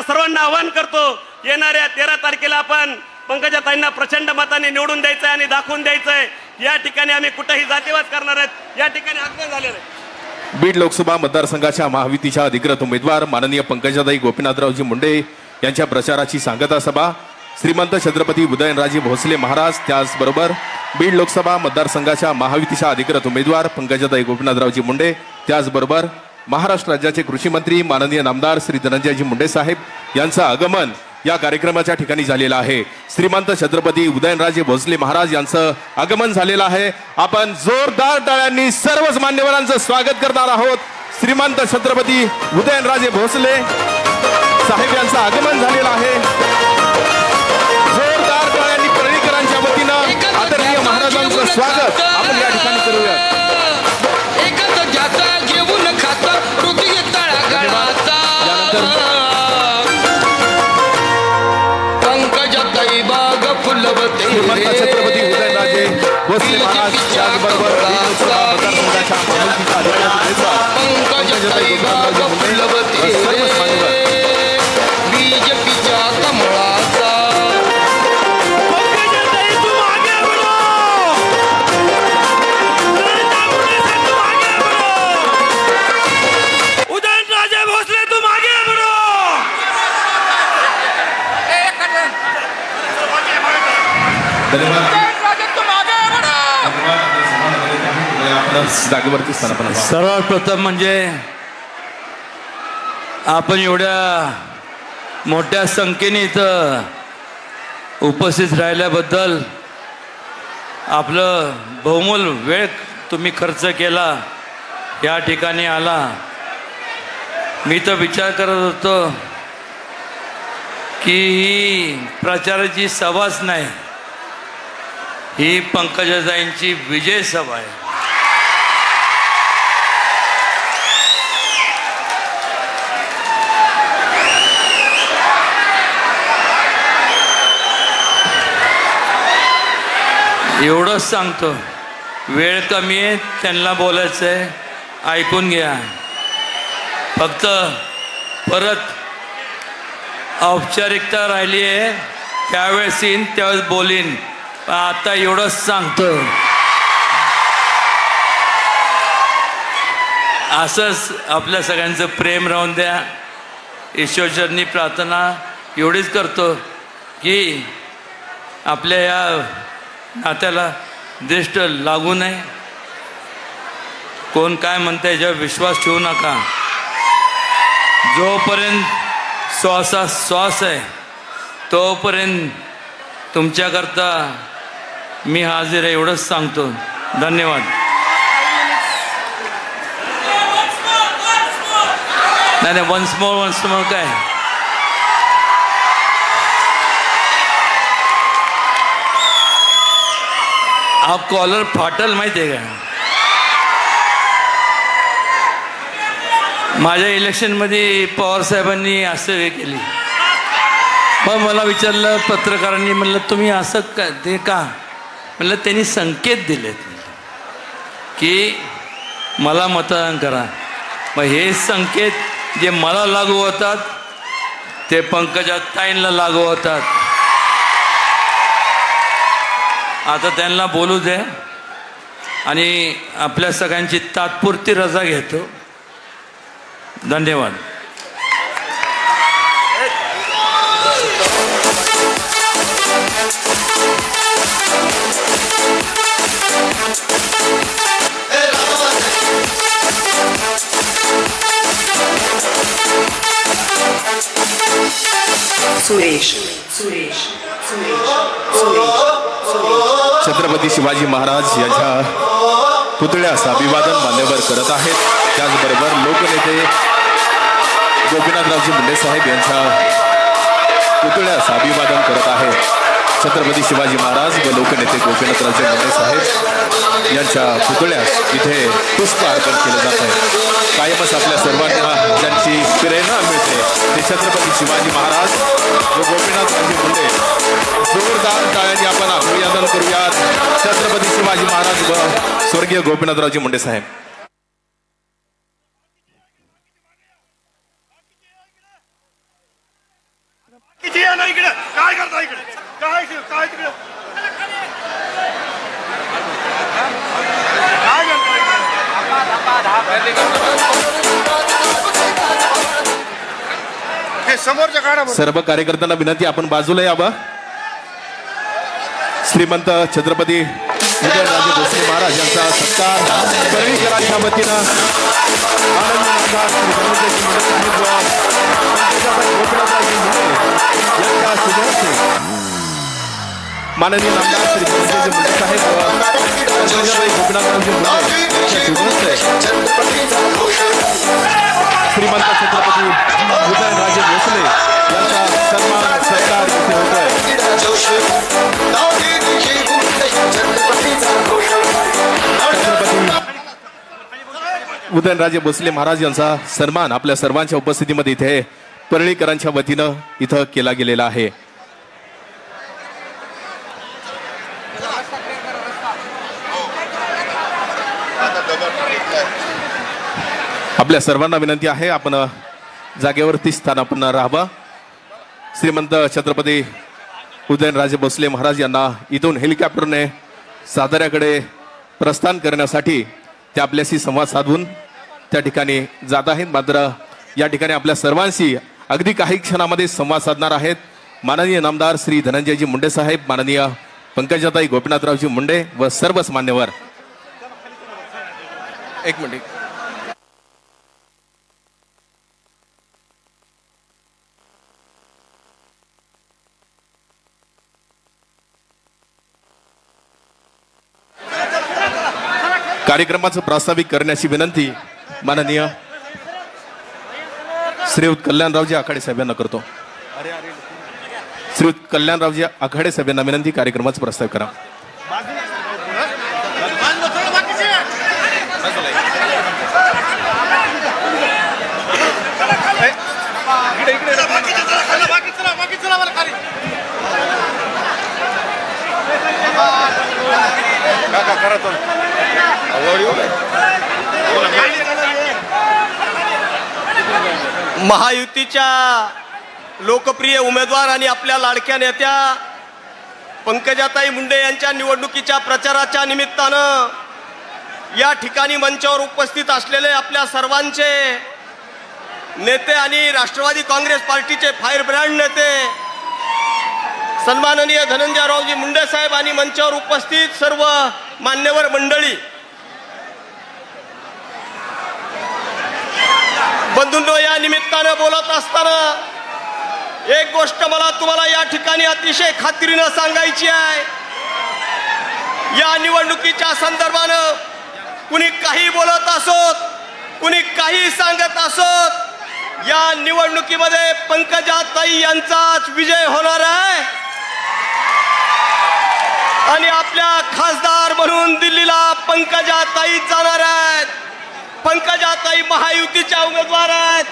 सर्वांना आवाहन करतो, येणाऱ्या 13 तारखेला आपण पंकजाताईंना प्रचंड मताने निवडून द्यायचं आहे आणि दाखवून द्यायचं आहे. या ठिकाणी आम्ही कुठेही जातीवाद करणार आहेत. या ठिकाणी आगमन झालेलं आहे. बीड लोकसभा मतदारसंघाच्या महायुतीच्या अधिकृत उमेदवार माननीय पंकजाताई गोपीनाथरावजी मुंडे यांच्या प्रचाराची सांगता सभा श्रीमंत छत्रपती उदयनराजे भोसले महाराज, त्याचबरोबर बीड लोकसभा मतदारसंघाच्या महायुतीच्या अधिकृत उमेदवार पंकजाताई गोपीनाथरावजी मुंडे, त्याचबरोबर महाराष्ट्र राज्याचे कृषी मंत्री माननीय नामदार श्री धनंजयजी मुंडे साहेब यांचं आगमन या कार्यक्रमाच्या ठिकाणी झालेलं आहे. श्रीमंत छत्रपती उदयनराजे भोसले महाराज यांचं आगमन झालेलं आहे. आपण जोरदार टाळ्यांनी सर्वच मान्यवरांचं स्वागत करणार आहोत. श्रीमंत छत्रपती उदयनराजे भोसले साहेब यांचं आगमन झालेलं आहे. जोरदार टाळ्यांनी परळीकरांच्या वतीनं आदरणीय महाराजांचं स्वागत आपण या ठिकाणी करूया. श्रीमंत छत्रपती उदयनराजे भोसले महाराज, त्याचबरोबर मतदारसंघाच्या महायुतीच्या अधिकृत उमेदवार पंकजाताई गोपीनाथरावजी मुंडे सर्वच मान्यवर. बीजेपीच्या कमळाचा उदयनराजे भोसले तुम आगे बढ़ो. सर्वात प्रथम म्हणजे आपण एवढ्या मोठ्या संख्येने इथं उपस्थित राहिल्याबद्दल आपलं बहुमूल वेळ तुम्ही खर्च केला, या ठिकाणी आला. मी तर विचार करत होतो की ही प्रचाराची सभाच नाही, ही पंकजाताईंची विजय सभा आहे. एवढंच सांगतो, वेळ कमी आहे, त्यांना बोलायचं आहे, ऐकून घ्या. फक्त परत औपचारिकता राहिली आहे, त्यावेळेस येईन त्यावेळेस बोलीन. आता एवढंच सांगतो, असंच आपल्या सगळ्यांचं प्रेम राहून द्या. ईश्वरचरणी प्रार्थना एवढीच करतो की आपल्या या नात्याला दृष्ट लागू नये. कोण काय म्हणतं याच्यावर विश्वास ठेवू नका. जोपर्यंत श्वासात श्वास आहे तोपर्यंत तुमच्याकरता मी हाजीर आहे, एवढंच सांगतो. धन्यवाद. नाही वन्स मोर काय हा कॉलर फाटल माहिती आहे का? माझ्या इलेक्शनमध्ये पवार साहेबांनी असं हे केली. मग मला विचारलं पत्रकारांनी, म्हणलं तुम्ही असं का ते का? म्हणलं त्यांनी संकेत दिलेत की मला मतदान करा. मग हे संकेत जे मला लागू होतात ते पंकजाताईंना लागू होतात. आता त्यांना बोलू दे आणि आपल्या सगळ्यांची तात्पुरती रजा घेतो. धन्यवाद. सुरेश छत्रपती शिवाजी महाराज यांच्या पुतळ्यास अभिवादन मान्यवर करत आहेत. त्याचबरोबर लोकनेते गोपीनाथरावजी मुंडे साहेब यांच्या पुतळ्यास अभिवादन करत आहेत. छत्रपती शिवाजी महाराज व लोकनेते गोपीनाथरावजी मुंडे साहेब यांच्या पुतळ्यास इथे पुष्प अर्पण केलं जात आहे. कायमच आपल्या सर्वांना ज्यांची प्रेरणा मिळते ते छत्रपती शिवाजी महाराज व गोपीनाथरावजी मुंडे. जोरदार टाळ्यांनी आपण अभिवादन करूयात छत्रपती शिवाजी महाराज व स्वर्गीय गोपीनाथरावजी मुंडे साहेब. किती या ना इकडे काय करता इकडे काय काय तिकडे काय हे समोरच्या काढा सर्व कार्यकर्त्यांना विनंती आपण बाजूला यावं. श्रीमंत छत्रपती उदयनराजे भोसले महाराज यांचा सत्कार परळीकरांच्या वतीनं आनंद नामदार श्री धनंजयजी मुंडे साहेब व गोपीनाथरावजी मुंडे यांच्या शुभहस्ते माननीय नामदार श्री धनंजयजी मुंडे साहेब व गोपीनाथरावजी मुंडे यांच्या शुभहस्ते श्रीमंत छत्रपती उदयनराजे भोसले यांचा सन्मान सत्कार इथे होतोय. उदयनराजे भोसले महाराज यांचा सन्मान आपल्या सर्वांच्या उपस्थितीमध्ये इथे परळीकरांच्या वतीनं इथं केला गेलेला आहे. आपल्या सर्वांना विनंती आहे आपण जागेवरती स्थान आपण राहावं. श्रीमंत छत्रपती उदयनराजे भोसले महाराज यांना इथून हेलिकॉप्टरने साताऱ्याकडे प्रस्थान करण्यासाठी ते आपल्याशी संवाद साधून त्या ठिकाणी जात आहेत. मात्र या ठिकाणी आपल्या सर्वांशी अगदी काही क्षणामध्ये संवाद साधणार आहेत माननीय नामदार श्री धनंजयजी मुंडे साहेब, माननीय पंकजाताई गोपीनाथरावजी मुंडे व सर्वच मान्यवर. एक मिनिट. कार्यक्रमाचं प्रास्ताविक करण्याची विनंती माननीय श्रीयुत कल्याणरावजी आखाडे साहेब यांना करतो. श्रीयुत कल्याणरावजी आखाडे साहेब यांना विनंती कार्यक्रमाचा प्रस्ताव करा. महायुतीच्या लोकप्रिय उमेदवार आणि आपल्या लाडक्या नेत्या पंकजाताई मुंडे यांच्या निवडणुकीच्या प्रचाराच्या निमित्तानं या ठिकाणी मंचावर उपस्थित असलेले आपल्या सर्वांचे नेते आणि राष्ट्रवादी काँग्रेस पार्टीचे फायर ब्रँड नेते सन्माननीय धनंजयरावजी मुंडे साहेब आणि मंचावर उपस्थित सर्व मान्यवर मंडळी, बंधूंनो, या निमित्तानं बोलत असताना एक गोष्ट मला तुम्हाला या ठिकाणी अतिशय खात्रीनं सांगायची आहे. या निवडणुकीच्या संदर्भानं कुणी काही बोलत असोत, कुणी काही सांगत असोत, या निवडणुकीमध्ये पंकजाताई यांचाच विजय होणार आहे आणि आपल्या खासदार म्हणून दिल्लीला पंकजाताई जाणार आहेत. पंकजाताई महायुतीच्या उमेदवार आहेत.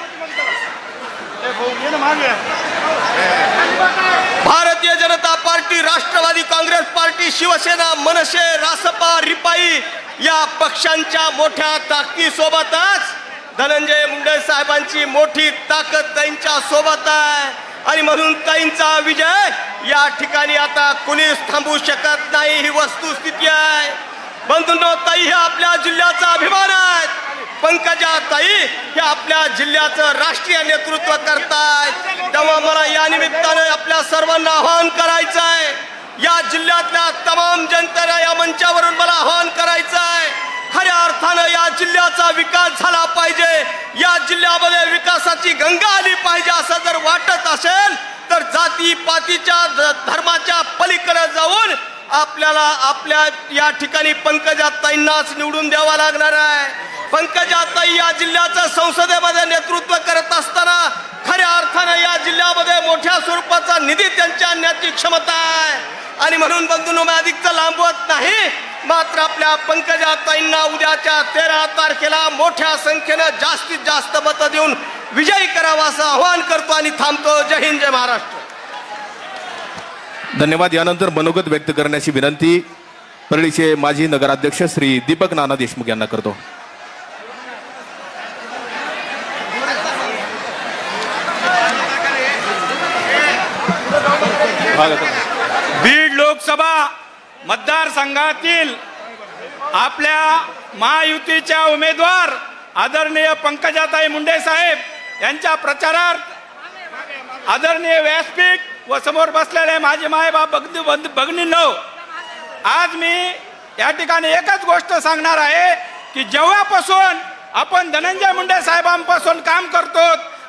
भारतीय जनता पार्टी, राष्ट्रवादी काँग्रेस पार्टी, शिवसेना, मनसे, रासपा, रिपाई या पक्षांच्या मोठ्या ताकदीसोबतच धनंजय मुंडे साहेबांची मोठी ताकद ताईंच्या सोबत आहे आणि म्हणून ताईंचा विजय या ठिकाणी आता कुणीच थांबवू शकत नाही, ही वस्तुस्थिती आहे. बंधूंनो, ताई हे आपल्या जिल्ह्याचा अभिमान आहे. पंकजाताई हे आपल्या जिल्ह्याचं राष्ट्रीय नेतृत्व करतायत. तेव्हा मला या निमित्तानं आपल्या सर्वांना आवाहन करायचं आहे, या जिल्ह्यातल्या तमाम जनतेला या मंचावरून मला आवाहन करायचं आहे, खऱ्या अर्थानं या जिल्ह्याचा विकास झाला पाहिजे, या जिल्ह्यामध्ये विकासाची गंगा आली पाहिजे. असं जर वाटत असेल तर जाती पातीच्या धर्माच्या पलीकडे जाऊन आपल्याला आपल्या या ठिकाणी पंकजाताईंनाच निवडून द्यावा लागणार आहे. पंकजाताई या जिल्ह्याचं संसदेमध्ये नेतृत्व करत असताना खऱ्या अर्थानं या जिल्ह्यामध्ये मोठ्या स्वरूपाचा निधी त्यांच्या आणण्याची क्षमता आहे आणि म्हणून बंधूंनो, मी अधिकच लांबवत नाही, मात्र आपल्या पंकजाताईंना उद्याच्या 13 तारखेला मोठ्या संख्येनं जास्तीत जास्त मतं देऊन विजयी करावा असं आवाहन करतो आणि थांबतो. जय हिंद, जय महाराष्ट्र. धन्यवाद. यानंतर मनोगत व्यक्त करण्याची विनंती परळीचे माजी नगराध्यक्ष श्री दीपक नाना देशमुख यांना करतो. बीड लोकसभा मतदारसंघातील आपल्या महायुतीच्या उमेदवार आदरणीय पंकजाताई मुंडे साहेब यांच्या प्रचारार्थ आदरणीय व्यासपीठ व समोर बसलेले माझे मायबाप भगिनींनो, आज मी या ठिकाणी एकच गोष्ट सांगणार आहे की जेव्हापासून आपण धनंजय मुंडे साहेबांपासून काम करतो,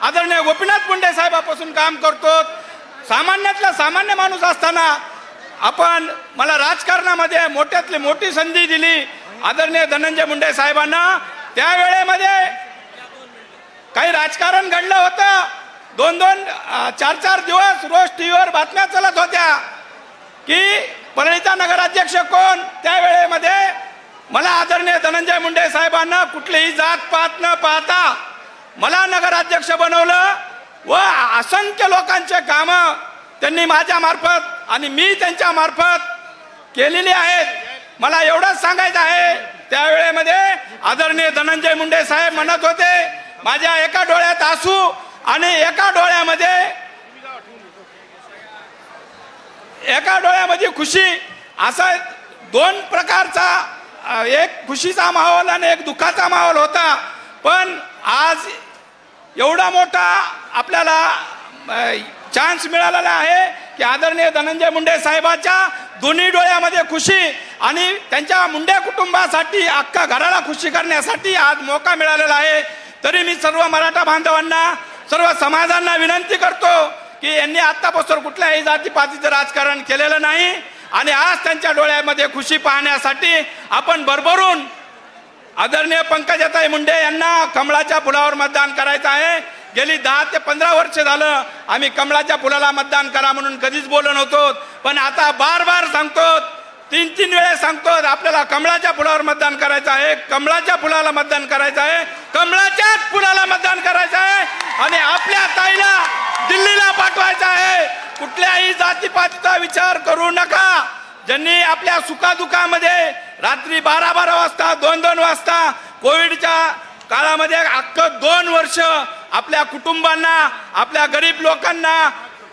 आदरणीय गोपीनाथ मुंडे साहेबांपासून काम करतो, सामान्यातला सामान्य माणूस असताना आपण मला राजकारणामध्ये मोठ्यातली मोठी संधी दिली आदरणीय धनंजय मुंडे साहेबांना. त्यावेळेमध्ये काही राजकारण घडलं होतं. 2-4 दिवस रोज टीव्हीवर बातम्या चालत होत्या की परळीचा नगराध्यक्ष कोण. त्यावेळेमध्ये मला आदरणीय धनंजय मुंडे साहेबांना कुठलीही जात पात न पाहता मला नगराध्यक्ष बनवलं व असंख्य लोकांचे कामं त्यांनी माझ्या मार्फत आणि मी त्यांच्या मार्फत केलेली आहेत. मला एवढंच सांगायचं आहे, त्यावेळेमध्ये आदरणीय धनंजय मुंडे साहेब म्हणत होते माझ्या एका डोळ्यात आसू आणि एका डोळ्यामध्ये खुशी, असा 2 प्रकारचा एक खुशीचा माहोल आणि एक दुःखाचा माहोल होता. पण आज एवढा मोठा आपल्याला चान्स मिळालेला आहे की आदरणीय धनंजय मुंडे साहेबांच्या दोन्ही डोळ्यामध्ये खुशी आणि त्यांच्या मुंडे कुटुंबासाठी अख्खा घराला खुशी करण्यासाठी आज मौका मिळालेला आहे. तरी मी सर्व मराठा बांधवांना, सर्व समाजांना विनंती करतो की यांनी आतापासून कुठल्याही जातीपातीचं राजकारण केलेलं नाही आणि आज त्यांच्या डोळ्यामध्ये खुशी पाहण्यासाठी आपण भरभरून आदरणीय पंकजाताई मुंडे यांना कमळाच्या फुलावर मतदान करायचं आहे. गेली 10 ते 15 वर्ष झालं आम्ही कमळाच्या फुलाला मतदान करा म्हणून कधीच बोललो नव्हतो, पण आता बार सांगतो, 3 वेळेस सांगतो, आपल्याला कमळाच्या फुलावर मतदान करायचं आहे, कमळाच्या फुलाला मतदान करायचं आहे, कमळाच्याच फुलाला मतदान करायचं आहे आणि आपल्या ताईला दिल्लीला पाठवायचं आहे. कुठल्याही जातीपातीचा विचार करू नका. ज्यांनी आपल्या सुखादुखामध्ये रात्री 12 वाजता 2 वाजता कोविडच्या काळामध्ये अख्खं 2 वर्ष आपल्या कुटुंबांना, आपल्या गरीब लोकांना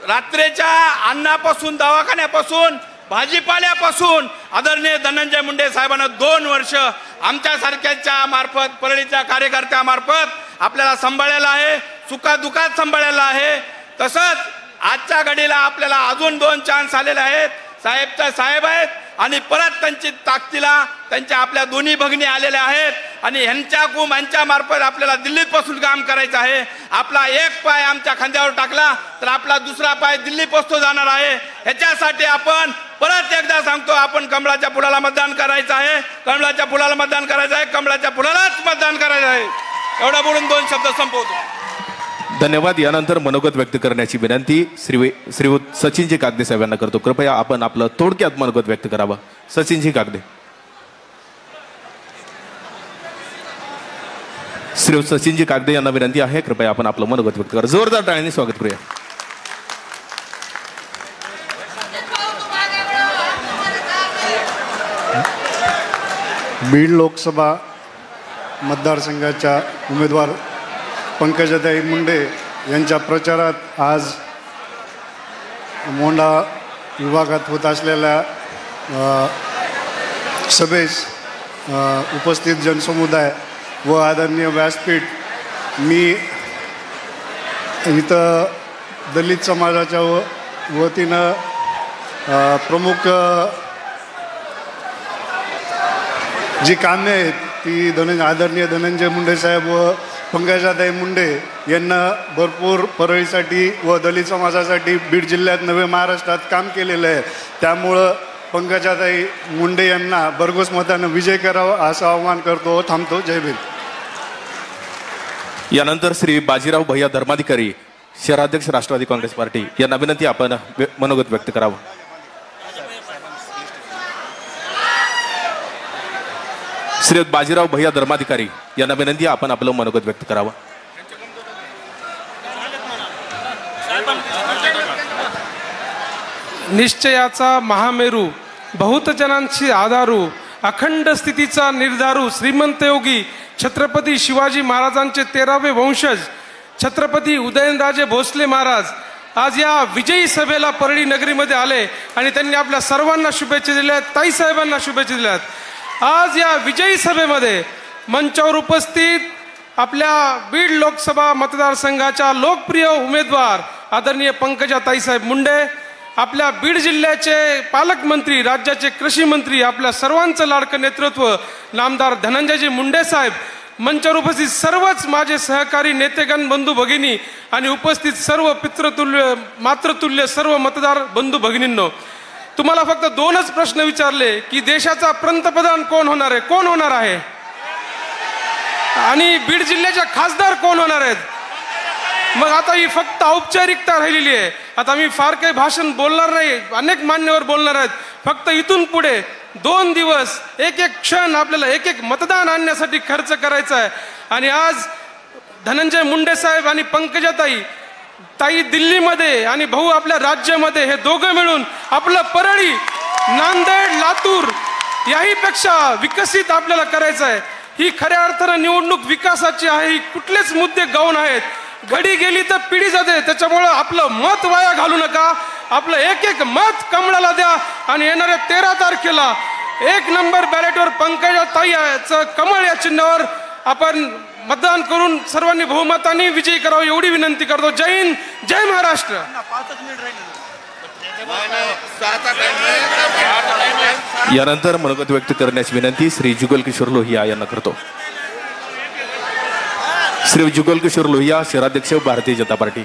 रात्रीच्या अन्नापासून, दवाखान्यापासून, भाजीपाल्यापासून आदरणीय धनंजय मुंडे साहेबांना 2 वर्ष आमच्यासारख्याच्या मार्फत, परळीच्या कार्यकर्त्यामार्फत आपल्याला सांभाळलेलं आहे, सुखादुखात सांभाळलेलं आहे. तसंच आजच्या घडीला आपल्याला अजून 2 चान्स आलेले आहेत. साहेब आहेत आणि परत त्यांची ताकदीला त्यांच्या आपल्या दोन्ही भगिनी आलेल्या आहेत आणि ह्यांच्या मार्फत आपल्याला दिल्लीत पासून काम करायचं आहे. आपला एक पाय आमच्या खांद्यावर टाकला तर आपला दुसरा पाय दिल्ली पोचतो जाणार आहे. ह्याच्यासाठी आपण परत एकदा सांगतो, आपण कमळाच्या फुलाला मतदान करायचं आहे, कमळाच्या फुलाला मतदान करायचं आहे, कमळाच्या फुलालाच मतदान करायचं आहे. एवढा बोलून 2 शब्द संपवतो. धन्यवाद. यानंतर मनोगत व्यक्त करण्याची विनंती श्रीयुत सचिनजी कागदे साहेबांना करतो. कृपया आपण आपलं थोडक्यात मनोगत व्यक्त करावं. सचिनजी कागदे. श्रीयुत सचिनजी कागदे यांना विनंती आहे, कृपया आपण आपलं मनोगत व्यक्त करा. जोरदार टाळ्यांनी स्वागत करूया. बीड लोकसभा मतदारसंघाच्या उमेदवार पंकजाताई मुंडे यांच्या प्रचारात आज मोंढा विभागात होत असलेल्या सभेस उपस्थित जनसमुदाय व आदरणीय व्यासपीठ, मी इथं दलित समाजाच्या वतीनं प्रमुख जी कामे आहेत ती आदरणीय धनंजय मुंडे साहेब व पंकजाताई मुंडे यांना भरपूर परळीसाठी व दलित समाजासाठी बीड जिल्ह्यात, नवे महाराष्ट्रात काम केलेलं आहे. त्यामुळं पंकजाताई मुंडे यांना भरघोस मतानं विजय करावा असं आवाहन करतो. थांबतो. जय भीम. यानंतर श्री बाजीराव भैया धर्माधिकारी, शहराध्यक्ष राष्ट्रवादी काँग्रेस पार्टी यांना विनंती, आपण मनोगत व्यक्त करावं. श्री बाजीराव भैया धर्माधिकारी यांना विनंती, आपण आपलं मनोगत व्यक्त करावं. निश्चयाचा महामेरू, बहुत जनांची आधारू, अखंड स्थितीचा निर्धारू, श्रीमंत योगी छत्रपती शिवाजी महाराजांचे 13वे वंशज छत्रपती उदयनराजे भोसले महाराज आज या विजयी सभेला परळी नगरीमध्ये आले आणि त्यांनी आपल्या सर्वांना शुभेच्छा दिल्या आहेत, ताईसाहेबांना शुभेच्छा दिल्या आहेत. आज या विजयी सभेमध्ये मंचावर उपस्थित आपल्या बीड लोकसभा मतदारसंघाच्या लोकप्रिय उमेदवार आदरणीय पंकजा ताईसाहेब मुंडे, आपल्या बीड जिल्ह्याचे पालकमंत्री, राज्याचे कृषी मंत्री, आपल्या सर्वांचं लाडकं नेतृत्व नामदार धनंजयजी मुंडे साहेब, मंचावर उपस्थित सर्वच माझे सहकारी नेतेगण, बंधू भगिनी आणि उपस्थित सर्व पितृतुल्य मातृतुल्य सर्व मतदार बंधू भगिनींनो, तुम्हाला फक्त दोनच प्रश्न विचारले की देशाचा पंतप्रधान कोण होणार आहे, कोण होणार आहे, आणि बीड जिल्ह्याचे खासदार कोण होणार आहेत. मग आता ही फक्त औपचारिकता राहिलेली आहे. आता मी फार काही भाषण बोलणार नाही, अनेक मान्यवर बोलणार आहेत. फक्त इथून पुढे 2 दिवस एक एक क्षण आपल्याला एक एक मतदान आणण्यासाठी खर्च करायचा आहे. आणि आज धनंजय मुंडे साहेब आणि पंकजाताई ताई दिल्लीमध्ये आणि भाऊ आपल्या राज्यामध्ये, हे दोघं मिळून आपलं परळी, नांदेड, लातूर याही पेक्षा विकसित आपल्याला करायचं आहे. ही खऱ्या अर्थानं निवडणूक विकासाची आहे. ही कुठलेच मुद्दे गौण आहेत. घडी गेली तर पिढी जाते. त्याच्यामुळं आपलं मत वाया घालू नका. आपलं एक एक मत कमळाला द्या आणि येणाऱ्या 13 तारखेला 1 नंबर बॅलेटवर पंकजाताईचं कमळ या चिन्हावर आपण मतदान करून सर्वांनी बहुमताने विजयी करावं एवढी विनंती करतो. जय हिंद, जय महाराष्ट्र. यानंतर मनोगत व्यक्त करण्याची विनंती श्री जुगल किशोर लोहिया यांना करतो. श्री जुगल किशोर लोहिया, शहराध्यक्ष, भारतीय जनता पार्टी.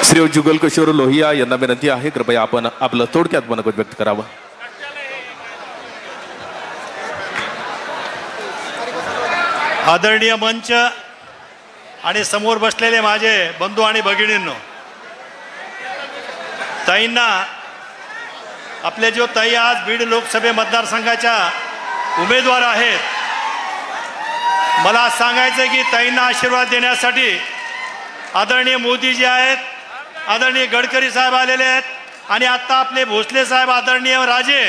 श्री जुगल किशोर लोहिया यांना विनंती आहे, कृपया आपण आपलं थोडक्यात मनोगत व्यक्त करावं. आदरणीय मंच आणि समोर बसलेले माझे बंधू आणि भगिनींनो, ताईंना, आपले जो ताई आज बीड लोकसभे मतदारसंघाच्या उमेदवार आहेत, मला सांगायचं की ताईंना आशीर्वाद देण्यासाठी आदरणीय मोदीजी आहेत, आदरणीय गडकरी साहेब आलेले आहेत आणि आत्ता आपले भोसले साहेब आदरणीय राजे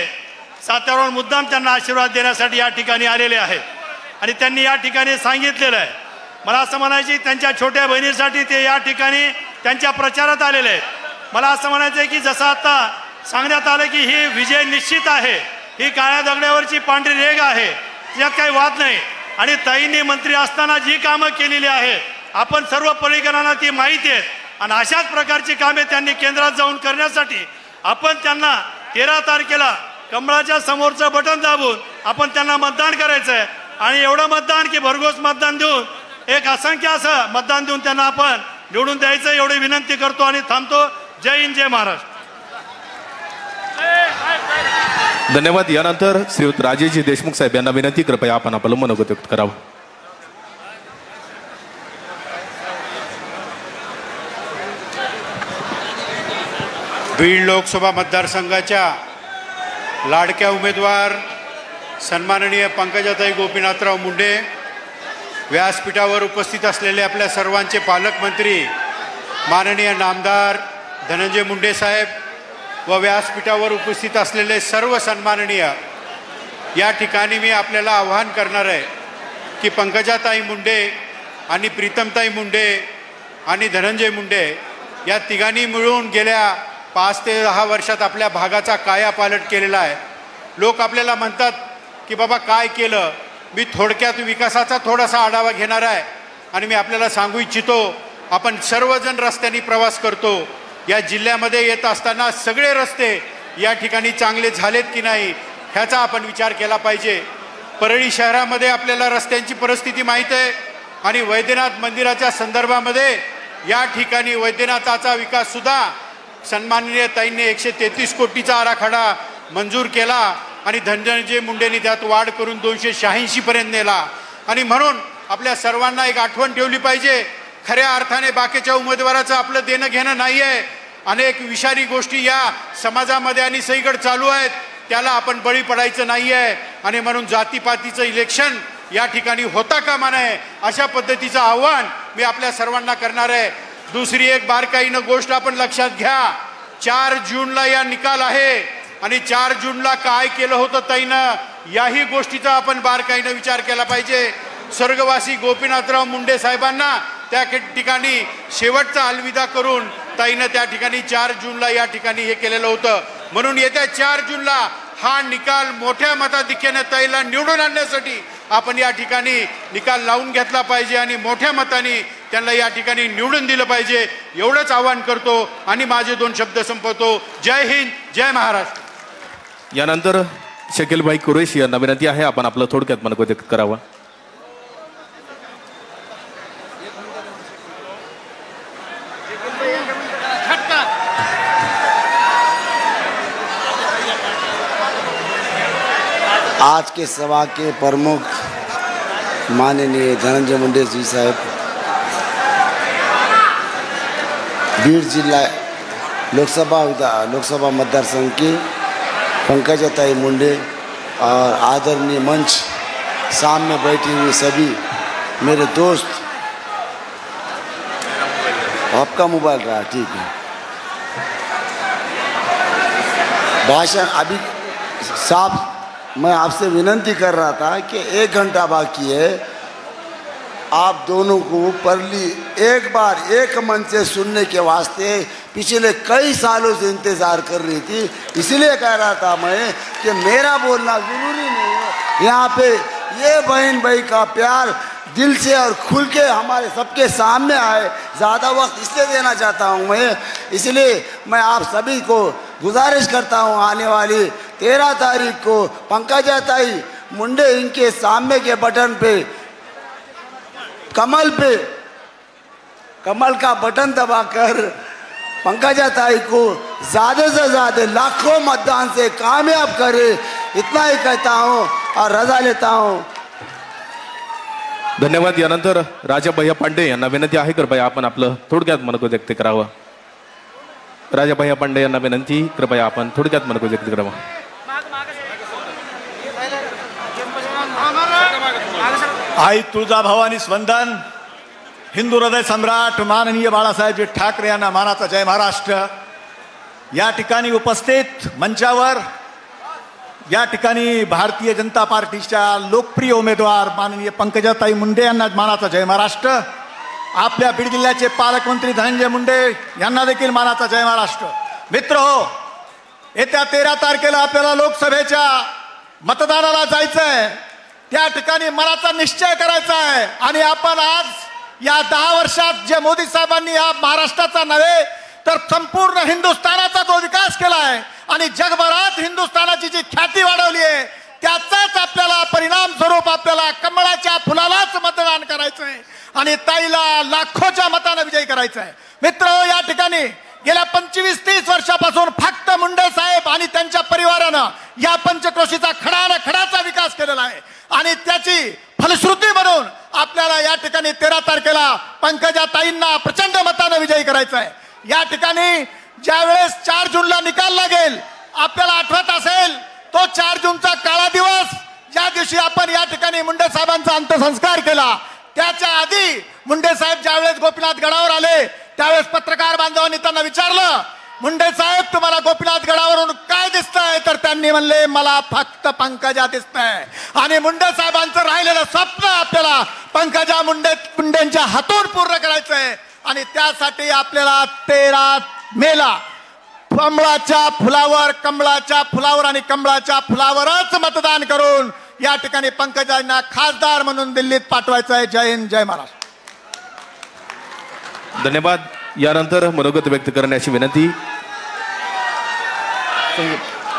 सातारावरून मुद्दाम त्यांना आशीर्वाद देण्यासाठी या ठिकाणी आलेले आहेत. आणि त्यांनी या ठिकाणी सांगितलेलं आहे, मला असं म्हणायचे त्यांच्या छोट्या बहिणीसाठी ते या ठिकाणी त्यांच्या प्रचारात आलेले आहेत. मला असं म्हणायचं आहे की जसं आता सांगण्यात आलं की ही विजय निश्चित आहे, ही काळ्या दगडावरची पांढरी रेघ आहे, यात काही वाद नाही. आणि ताईंनी मंत्री असताना जी कामं केलेली आहेत आपण सर्व परळीकरांना ती माहिती आहेत. आणि अशाच प्रकारची कामे त्यांनी केंद्रात जाऊन करण्यासाठी आपण त्यांना 13 तारखेला कमळाच्या समोरचं बटन दाबून आपण त्यांना मतदान करायचं आहे. आणि एवढं मतदान की भरघोस मतदान देऊन, एक असंख्य असं मतदान देऊन त्यांना आपण निवडून द्यायचं एवढी विनंती करतो आणि थांबतो. जय हिंद, जय महाराष्ट्र. धन्यवाद. यानंतर श्रीयुत राजेशजी देशमुख साहेब यांना विनंती, कृपया आपण आपलं मनोगत व्यक्त करावं. बीड लोकसभा मतदारसंघाच्या लाडक्या उमेदवार सन्माननीय पंकजाताई गोपीनाथराव मुंडे, व्यासपीठावर उपस्थित असलेले आपल्या सर्वांचे पालकमंत्री माननीय नामदार धनंजय मुंडे साहेब व व्यासपीठावर उपस्थित असलेले सर्व सन्माननीय, या ठिकाणी मी आपल्याला आवाहन करणार आहे की पंकजाताई मुंडे आणि प्रीतमताई मुंडे आणि धनंजय मुंडे या तिघांनी मिळून गेल्या 5 ते 10 वर्षात आपल्या भागाचा कायापालट केलेला आहे. लोक आपल्याला म्हणतात की बाबा काय केलं. मी थोडक्यात विकासाचा थोडासा आढावा घेणार आहे आणि मी आपल्याला सांगू इच्छितो, आपण सर्वजण रस्त्यांनी प्रवास करतो. या जिल्ह्यामध्ये येत असताना सगळे रस्ते या ठिकाणी चांगले झालेत की नाही ह्याचा आपण विचार केला पाहिजे. परळी शहरामध्ये आपल्याला रस्त्यांची परिस्थिती माहीत आहे आणि वैद्यनाथ मंदिराच्या संदर्भामध्ये या ठिकाणी वैद्यनाथाचा विकाससुद्धा सन्माननीय ताईंनी 133 कोटीचा आराखडा मंजूर केला आणि धनंजय मुंडेंनी त्यात वाढ करून 286 पर्यंत नेला. आणि म्हणून आपल्या सर्वांना एक आठवण ठेवली पाहिजे, खऱ्या अर्थाने बाकीच्या उमेदवाराचं आपलं देणं घेणं नाही आहे. अनेक विषारी गोष्टी या समाजामध्ये आणि सगळीकडे चालू आहेत, त्याला आपण बळी पडायचं नाही आहे. आणि म्हणून जातीपातीचं इलेक्शन या ठिकाणी होता कामा नये अशा पद्धतीचं आव्हान मी आपल्या सर्वांना करणार आहे. दुसरी एक बारकाईनं गोष्ट आपण लक्षात घ्या, 4 जूनला या निकाल आहे आणि 4 जूनला काय केलं होतं ताईनं याही गोष्टीचा आपण बारकाईनं विचार केला पाहिजे. स्वर्गवासी गोपीनाथराव मुंडे साहेबांना त्या ठिकाणी शेवटचा अलविदा करून ताईनं त्या ठिकाणी 4 जूनला या ठिकाणी हे केलेलं होतं. म्हणून येत्या 4 जूनला हा निकाल मोठ्या मताधिक्याने ताईला निवडून आणण्यासाठी आपण या ठिकाणी निकाल लावून घेतला पाहिजे आणि मोठ्या मताने त्यांना या ठिकाणी निवडून दिलं पाहिजे. एवढंच आवाहन करतो आणि माझे 2 शब्द संपवतो. जय हिंद, जय महाराष्ट्र. यानंतर शकीलभाई कुरेशी यांना विनंती आहे आपण आपलं थोडक्यात मनोगत व्यक्त करावं. आज के सभा के प्रमुख माननीय धनंजय मुंडे जी साहब, बीड जिला लोकसभा मतदार संघ की पंकजाताई मुंडे और आदरणीय मंच सामने बैठी हुई सभी मेरे दोस्त, आपका मोबाइल रहा, ठीक है. भाषण अभी साफ मैं आपसे विनंती कर रहा था कि 1 घंटा बाकी है, आप दोनों को परली एक बार एक मन से सुनने के वास्ते पिछले कई सालों से इंतज़ार कर रही थी. इसलिए कह रहा था मैं कि मेरा बोलना ज़रूरी नहीं है. यहाँ पे ये बहन भाई का प्यार दिल से और खुल के हमारे सबके सामने आए. ज़्यादा वक्त इसलिए देना चाहता हूँ मैं, इसलिए मैं आप सभी को गुजारिश करता हूँ आने वाली 13 तारीख को पंकजाताई मुंडे इनके सामने के बटन पे कमल का बटन दबाकर पंकजाताई को ज़्यादा से ज़्यादा लाखों मतदान से कामयाब करे. इतना ही कहता हूँ और रजा लेता हूँ. धन्यवाद. यानंतर राजा भैया पांडे यांना विनंती आहे कृपया आपण आपलं थोडक्यात मनोगत व्यक्त करावं. राजा भैया पांडे यांना विनंती, कृपया आपण थोडक्यात मनोगत व्यक्त करावं. आई तुळजाभवानी वंदन, हिंदू हृदय सम्राट माननीय बाळासाहेबजी ठाकरे यांना मानाचा जय महाराष्ट्र. या ठिकाणी उपस्थित मंचावर या ठिकाणी भारतीय जनता पार्टीच्या लोकप्रिय उमेदवार माननीय पंकजाताई मुंडे यांना मानाचा जय महाराष्ट्र. आपल्या बीड जिल्ह्याचे पालकमंत्री धनंजय मुंडे यांना देखील मानाचा जय महाराष्ट्र. मित्रहो, येत्या 13 तारखेला आपल्याला लोकसभेच्या मतदानाला जायचंय. त्या ठिकाणी मनाचा निश्चय करायचा आहे आणि आपण आज या 10 वर्षात जे मोदी साहेबांनी या महाराष्ट्राचा नव्हे तर संपूर्ण हिंदुस्थानाचा जो विकास केला आहे आणि जगभरात हिंदुस्थानाची जी ख्याती वाढवली आहे त्याचाच आपल्याला परिणाम स्वरूप आपल्याला कमळाच्या फुलालाच मतदान करायचं आहे आणि ताईला लाखोच्या मताने विजयी करायचं आहे. मित्र, या ठिकाणी गेल्या 25-30 वर्षापासून फक्त मुंडे साहेब आणि त्यांच्या परिवारानं या पंचक्रोशीचा खडाचा विकास केलेला आहे आणि त्याची फलश्रुती म्हणून आपल्याला या ठिकाणी 13 तारखेला पंकजाताईंना प्रचंड मताने विजयी करायचं आहे. या ठिकाणी ज्यावेळेस 4 जूनला निकाल लागेल, आपल्याला आठवत असेल तो 4 जूनचा काळा दिवस, ज्या दिवशी आपण या ठिकाणी मुंडे साहेबांचा अंत्यसंस्कार केला. त्याच्या आधी मुंडे साहेब ज्यावेळेस गोपीनाथ गडावर आले त्यावेळेस पत्रकार बांधवांनी त्यांना विचारलं, मुंडे साहेब तुम्हाला गोपीनाथ गडावरून काय दिसतंय? तर त्यांनी म्हणले, मला फक्त पंकजा दिसतंय. आणि मुंडे साहेबांचं राहिलेलं स्वप्न आपल्याला पंकजा मुंडेंच्या हातून पूर्ण करायचंय आणि त्यासाठी आपल्याला 13 मेला कमळाच्या फुलावर आणि कमळाच्या फुलावरच मतदान करून या ठिकाणी पंकजांना खासदार म्हणून दिल्लीत पाठवायचं आहे. जय हिंद, जय महाराष्ट्र. धन्यवाद. यानंतर मनोगत व्यक्त करण्याची विनंती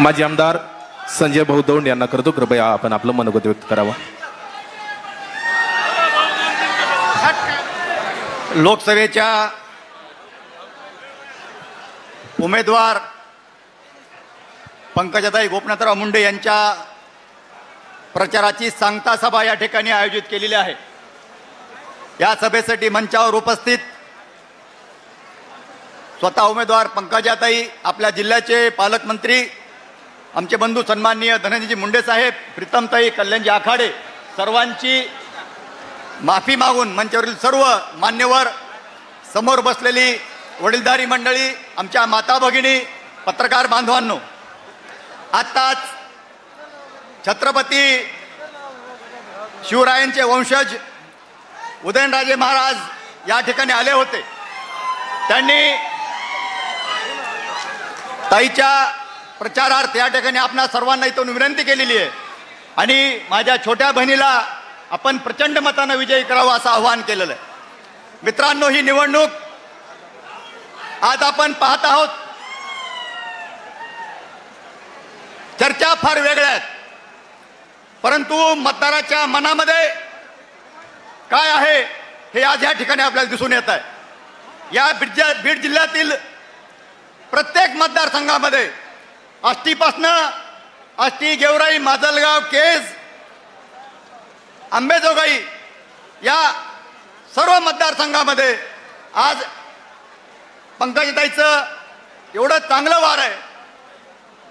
माजी आमदार संजय भाऊ दौंड यांना करतो. कृपया आपण आपलं मनोगत व्यक्त करावं. लोकसभेच्या उमेदवार पंकजाताई गोपीनाथराव मुंडे यांच्या प्रचाराची सांगता सभा या ठिकाणी आयोजित केलेली आहे. या सभेसाठी मंचावर उपस्थित स्वतः उमेदवार पंकजाताई, आपल्या जिल्ह्याचे पालकमंत्री आमचे बंधू सन्माननीय धनंजयजी मुंडे साहेब, प्रीतमताई, कल्याणजी आखाडे, सर्वांची माफी मागून मंचावरील सर्व मान्यवर, समोर बसलेली वडीलधारी मंडळी, आमच्या माता भगिनी, पत्रकार बांधवांनो, आत्ताच छत्रपती शिवरायांचे वंशज उदयनराजे महाराज या ठिकाणी आले होते. त्यांनी ताईच्या प्रचारार्थ या ठिकाणी आपणा सर्वांना इथून विनंती केलेली आहे आणि माझ्या छोट्या बहिणीला आपण प्रचंड मतानं विजयी करावा असं आवाहन केलेलं आहे. मित्रांनो, ही निवडणूक आज आपण पाहत आहोत. चर्चा फार वेगळ्या आहेत, परंतु मतदाराच्या मनामध्ये काय आहे हे आज या ठिकाणी आपल्याला दिसून येत आहे. या बीड जिल्ह्यातील प्रत्येक मतदारसंघामध्ये आष्टीपासनं आष्टी, गेवराई, माजलगाव, केज, आंबेजोगाई या सर्व मतदारसंघामध्ये आज पंकजाताईचं एवढं चांगलं वार आहे.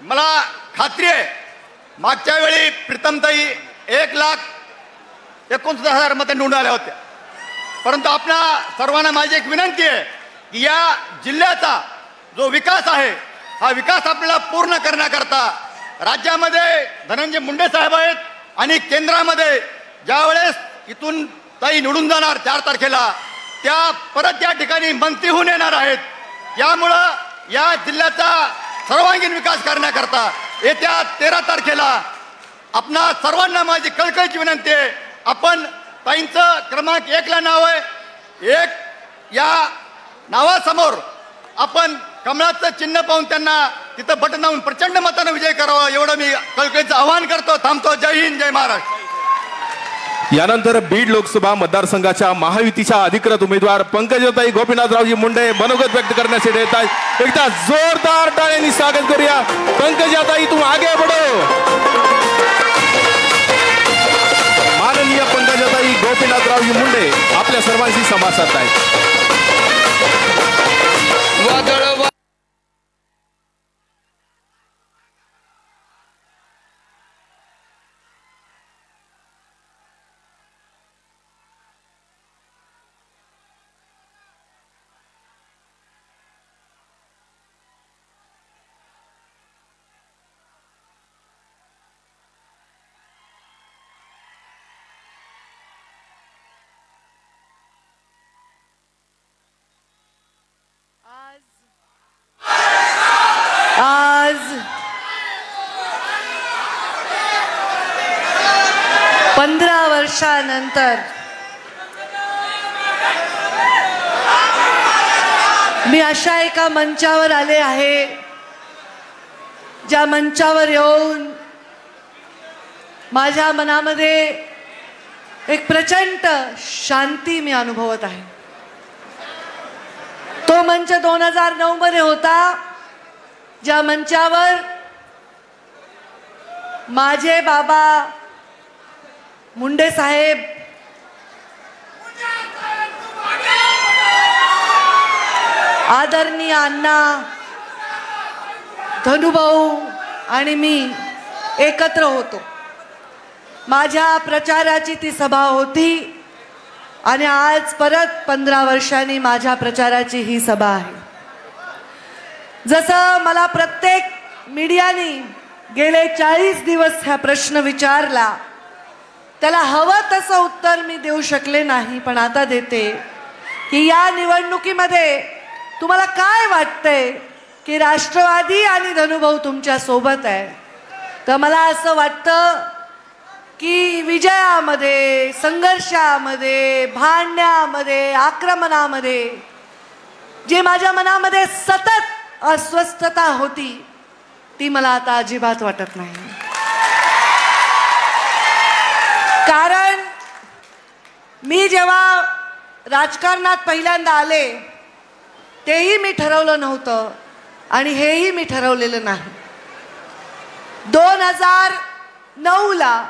मला खात्री आहे मागच्या वेळी प्रीतमताई 1,29,000 मतं निवडून आल्या होत्या. परंतु आपणा सर्वांना माझी एक विनंती आहे की या जिल्ह्याचा जो विकास आहे हा विकास आपल्याला पूर्ण करण्याकरता राज्यामध्ये धनंजय मुंडे साहेब आहेत आणि केंद्रामध्ये ज्यावेळेस इथून ताई निवडून जाणार 4 तारखेला त्या परत या ठिकाणी मंत्री होऊन येणार आहेत. यामुळं या जिल्ह्याचा सर्वांगीण विकास करण्याकरता येत्या 13 तारखेला आपणा सर्वांना माझी कळकळीची विनंती आहे. आपण ताईंचं क्रमांक 1ला नाव आहे, 1 या नावासमोर आपण कमळाचं चिन्ह पाहून त्यांना तिथं बटन लावून प्रचंड मतानं विजय करावा एवढं मी कळकळीचं आवाहन करतो. थांबतो. जय हिंद, जय महाराष्ट्र. यानंतर बीड लोकसभा मतदारसंघाच्या महायुतीच्या अधिकृत उमेदवार पंकजाताई गोपीनाथरावजी मुंडे मनोगत व्यक्त करण्यासाठी येत आहेत. एकदा जोरदार टाळ्यांनी स्वागत करूया. पंकजाताई, तुम आगे बढ़ो. माननीय पंकजाताई गोपीनाथरावजी मुंडे आपल्या सर्वांशी संवाद साधतायत. आज 15 वर्षानंतर मी अशा एका मंचावर आले आहे ज्या मंचावर येऊन माझ्या मनामध्ये एक प्रचंड शांती मी अनुभवत आहे. तो मंच 2009 मध्ये होता ज्या मंचावर माझे बाबा मुंडे साहेब आदरणीय अण्णा धनुभाऊ आणि मी एकत्र होतो. माझ्या प्रचाराची ती सभा होती आणि आज परत 15 वर्षांनी माझ्या प्रचाराची ही सभा आहे. जसं मला प्रत्येक मीडियाने गेले 40 दिवस हा प्रश्न विचारला, त्याला हवं तसं उत्तर मी देऊ शकले नाही, पण आता देते की या निवडणुकीमध्ये तुम्हाला काय वाटतंय की राष्ट्रवादी आणि धनुभाऊ तुमच्या सोबत आहे. तर मला असं वाटतं की विजयामध्ये, संघर्षामध्ये, भांडण्यामध्ये, आक्रमणामध्ये जे माझ्या मनामध्ये सतत अस्वस्थता होती ती मला आता अजिबात वाटत नाही. कारण मी जेव्हा राजकारणात पहिल्यांदा आले तेही मी ठरवलं नव्हतं आणि हेही मी ठरवलेलं नाही. 2009ला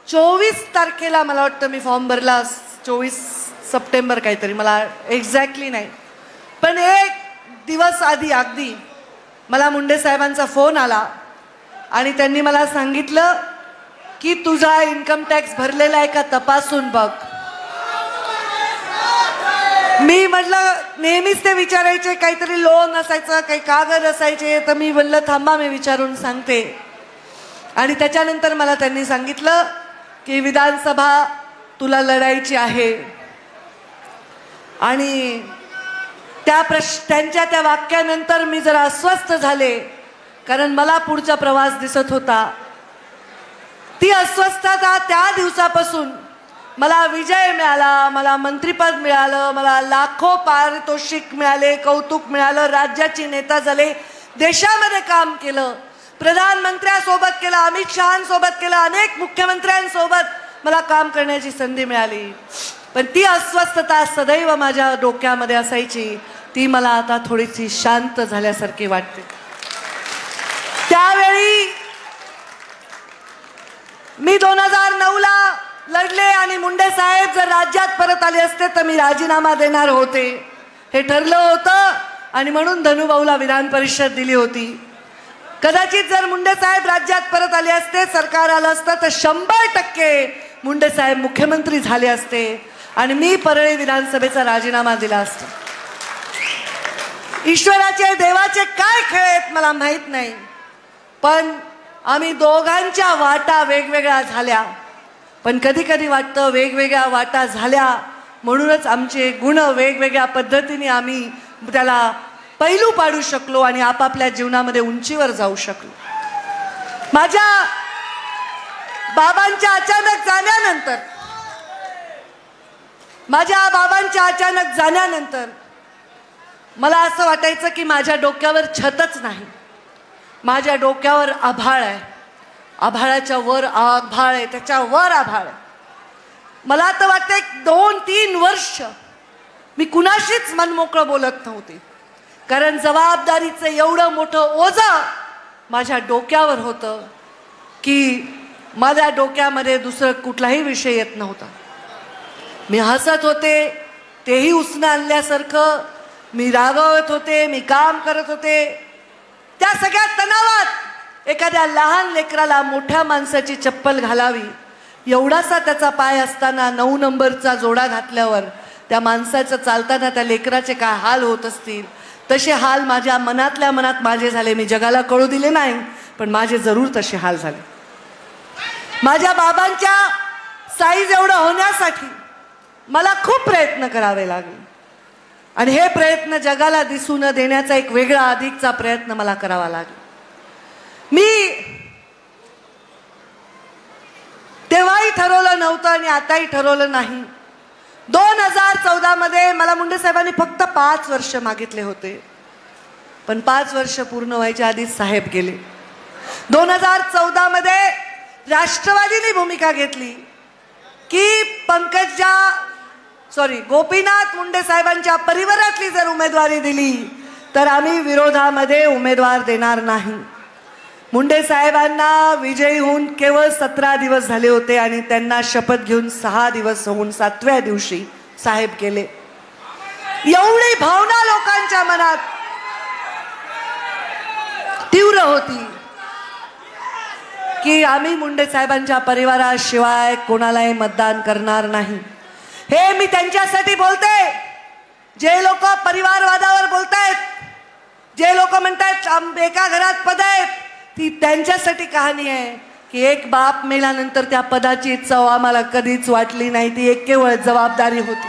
24 तारखेला मला वाटतं मी फॉर्म भरला, 24 सप्टेंबर काहीतरी, मला एक्झॅक्टली नाही, पण एक दिवस आधी अगदी मला मुंडे साहेबांचा फोन आला आणि त्यांनी मला सांगितलं की तुझा इन्कम टॅक्स भरलेला आहे का तपासून बघ. मी म्हटलं, नेहमीच ते विचारायचे काहीतरी लोन असायचं, काही कागद असायचे, तर मी म्हणलं थांबा मी विचारून सांगते. आणि त्याच्यानंतर मला त्यांनी सांगितलं की विधानसभा तुला लढायची आहे. आणि त्यांच्या त्या वाक्यानंतर मी जरा अस्वस्थ झाले, कारण मला पुढचा प्रवास दिसत होता. ती अस्वस्थता त्या दिवसापासून मला विजय मिळाला, मला मंत्रिपद मिळालं, मला लाखो पारितोषिक मिळाले, कौतुक मिळालं, राज्याची नेता झाले, देशामध्ये काम केलं, प्रधानमंत्र्यांसोबत केलं, अमित शहांसोबत केलं, अनेक मुख्यमंत्र्यांसोबत मला काम करण्याची संधी मिळाली. पण ती अस्वस्थता सदैव माझ्या डोक्यामध्ये असायची, ती मला आता थोडीशी शांत झाल्यासारखी वाटते. त्यावेळी मी 2009ला लढले आणि मुंडे साहेब जर राज्यात परत आले असते तर मी राजीनामा देणार होते, हे ठरलं होतं. आणि म्हणून धनुभाऊला विधान परिषद दिली होती. कदाचित जर मुंडे साहेब राज्यात परत आले असते, सरकार आलं असतं, तर 100% मुंडे साहेब मुख्यमंत्री झाले असते आणि मी परळी विधानसभेचा राजीनामा दिला असता. ईश्वराचे देवाचे काय खेळ आहेत मला माहित नाही, पण आम्ही दोघांच्या वाटा वेगवेगळ्या झाल्या. पण कधी कधी वाटतं वेगवेगळ्या वाटा झाल्या म्हणूनच आमचे गुण वेगवेगळ्या पद्धतीने आम्ही त्याला पैलू पाडू शकलो आणि आपापल्या जीवनामध्ये उंचीवर जाऊ शकलो. माझ्या बाबांच्या अचानक जाण्यानंतर मला असं वाटायचं की माझ्या डोक्यावर छतच नाही, माझ्या डोक्यावर आभाळ आहे, आभाळाच्या वर आभाळ आहे, त्याच्या वर आभाळ आहे. मला तर वाटतं 2-3 वर्ष मी कुणाशीच मनमोकळं बोलत नव्हते, कारण जबाबदारीचं एवढं मोठं ओझं माझ्या डोक्यावर होतं की माझ्या डोक्यामध्ये दुसरं कुठलाही विषय येत नव्हता. मी हसत होते तेही उसणं आणल्यासारखं, मी रागावत होते, मी काम करत होते. त्या सगळ्या तणावात एखाद्या लहान लेकराला मोठ्या माणसाची चप्पल घालावी एवढासा त्याचा पाय असताना 9 नंबरचा जोडा घातल्यावर त्या माणसाचं चालताना त्या लेकराचे काय हाल होत असतील, तसे हाल माझ्या मनातल्या मनात माझे झाले. मी जगाला कळू दिले नाही, पण माझे जरूर तसे हाल झाले. माझ्या बाबांच्या साईज एवढं होण्यासाठी मला खूप प्रयत्न करावे लागले आणि हे प्रयत्न जगाला दिसू न देण्याचा एक वेगळा अधिकचा प्रयत्न मला करावा लागला. मी तेव्हाही ठरवलं नव्हतं आणि आताही ठरवलं नाही. 2014 मध्ये मला मुंडे साहेबांनी फक्त 5 वर्ष मागितले होते, पण 5 वर्ष पूर्ण व्हायच्या आधीच साहेब गेले. 2014 मध्ये राष्ट्रवादीने भूमिका घेतली की गोपीनाथ मुंडे साहेबांच्या परिवारातली जर उमेदवारी दिली तर आम्ही विरोधामध्ये उमेदवार देणार नाही. मुंडे साहेबांना विजयी होऊन केवळ 17 दिवस झाले होते आणि त्यांना शपथ घेऊन 6 दिवस होऊन 7व्या दिवशी साहेब गेले. एवढी भावना लोकांच्या मनात तीव्र होती की आम्ही मुंडे साहेबांच्या परिवाराशिवाय कोणालाही मतदान करणार नाही. हे मी त्यांच्यासाठी बोलते जे लोक परिवारवादावर बोलतायत, जे लोक म्हणतायत एका घरात पद आहेत, ती त्यांच्यासाठी कहाणी आहे की एक बाप मेल्यानंतर त्या पदाची चव आम्हाला कधीच वाटली नाही. ती एक केवळ जबाबदारी होती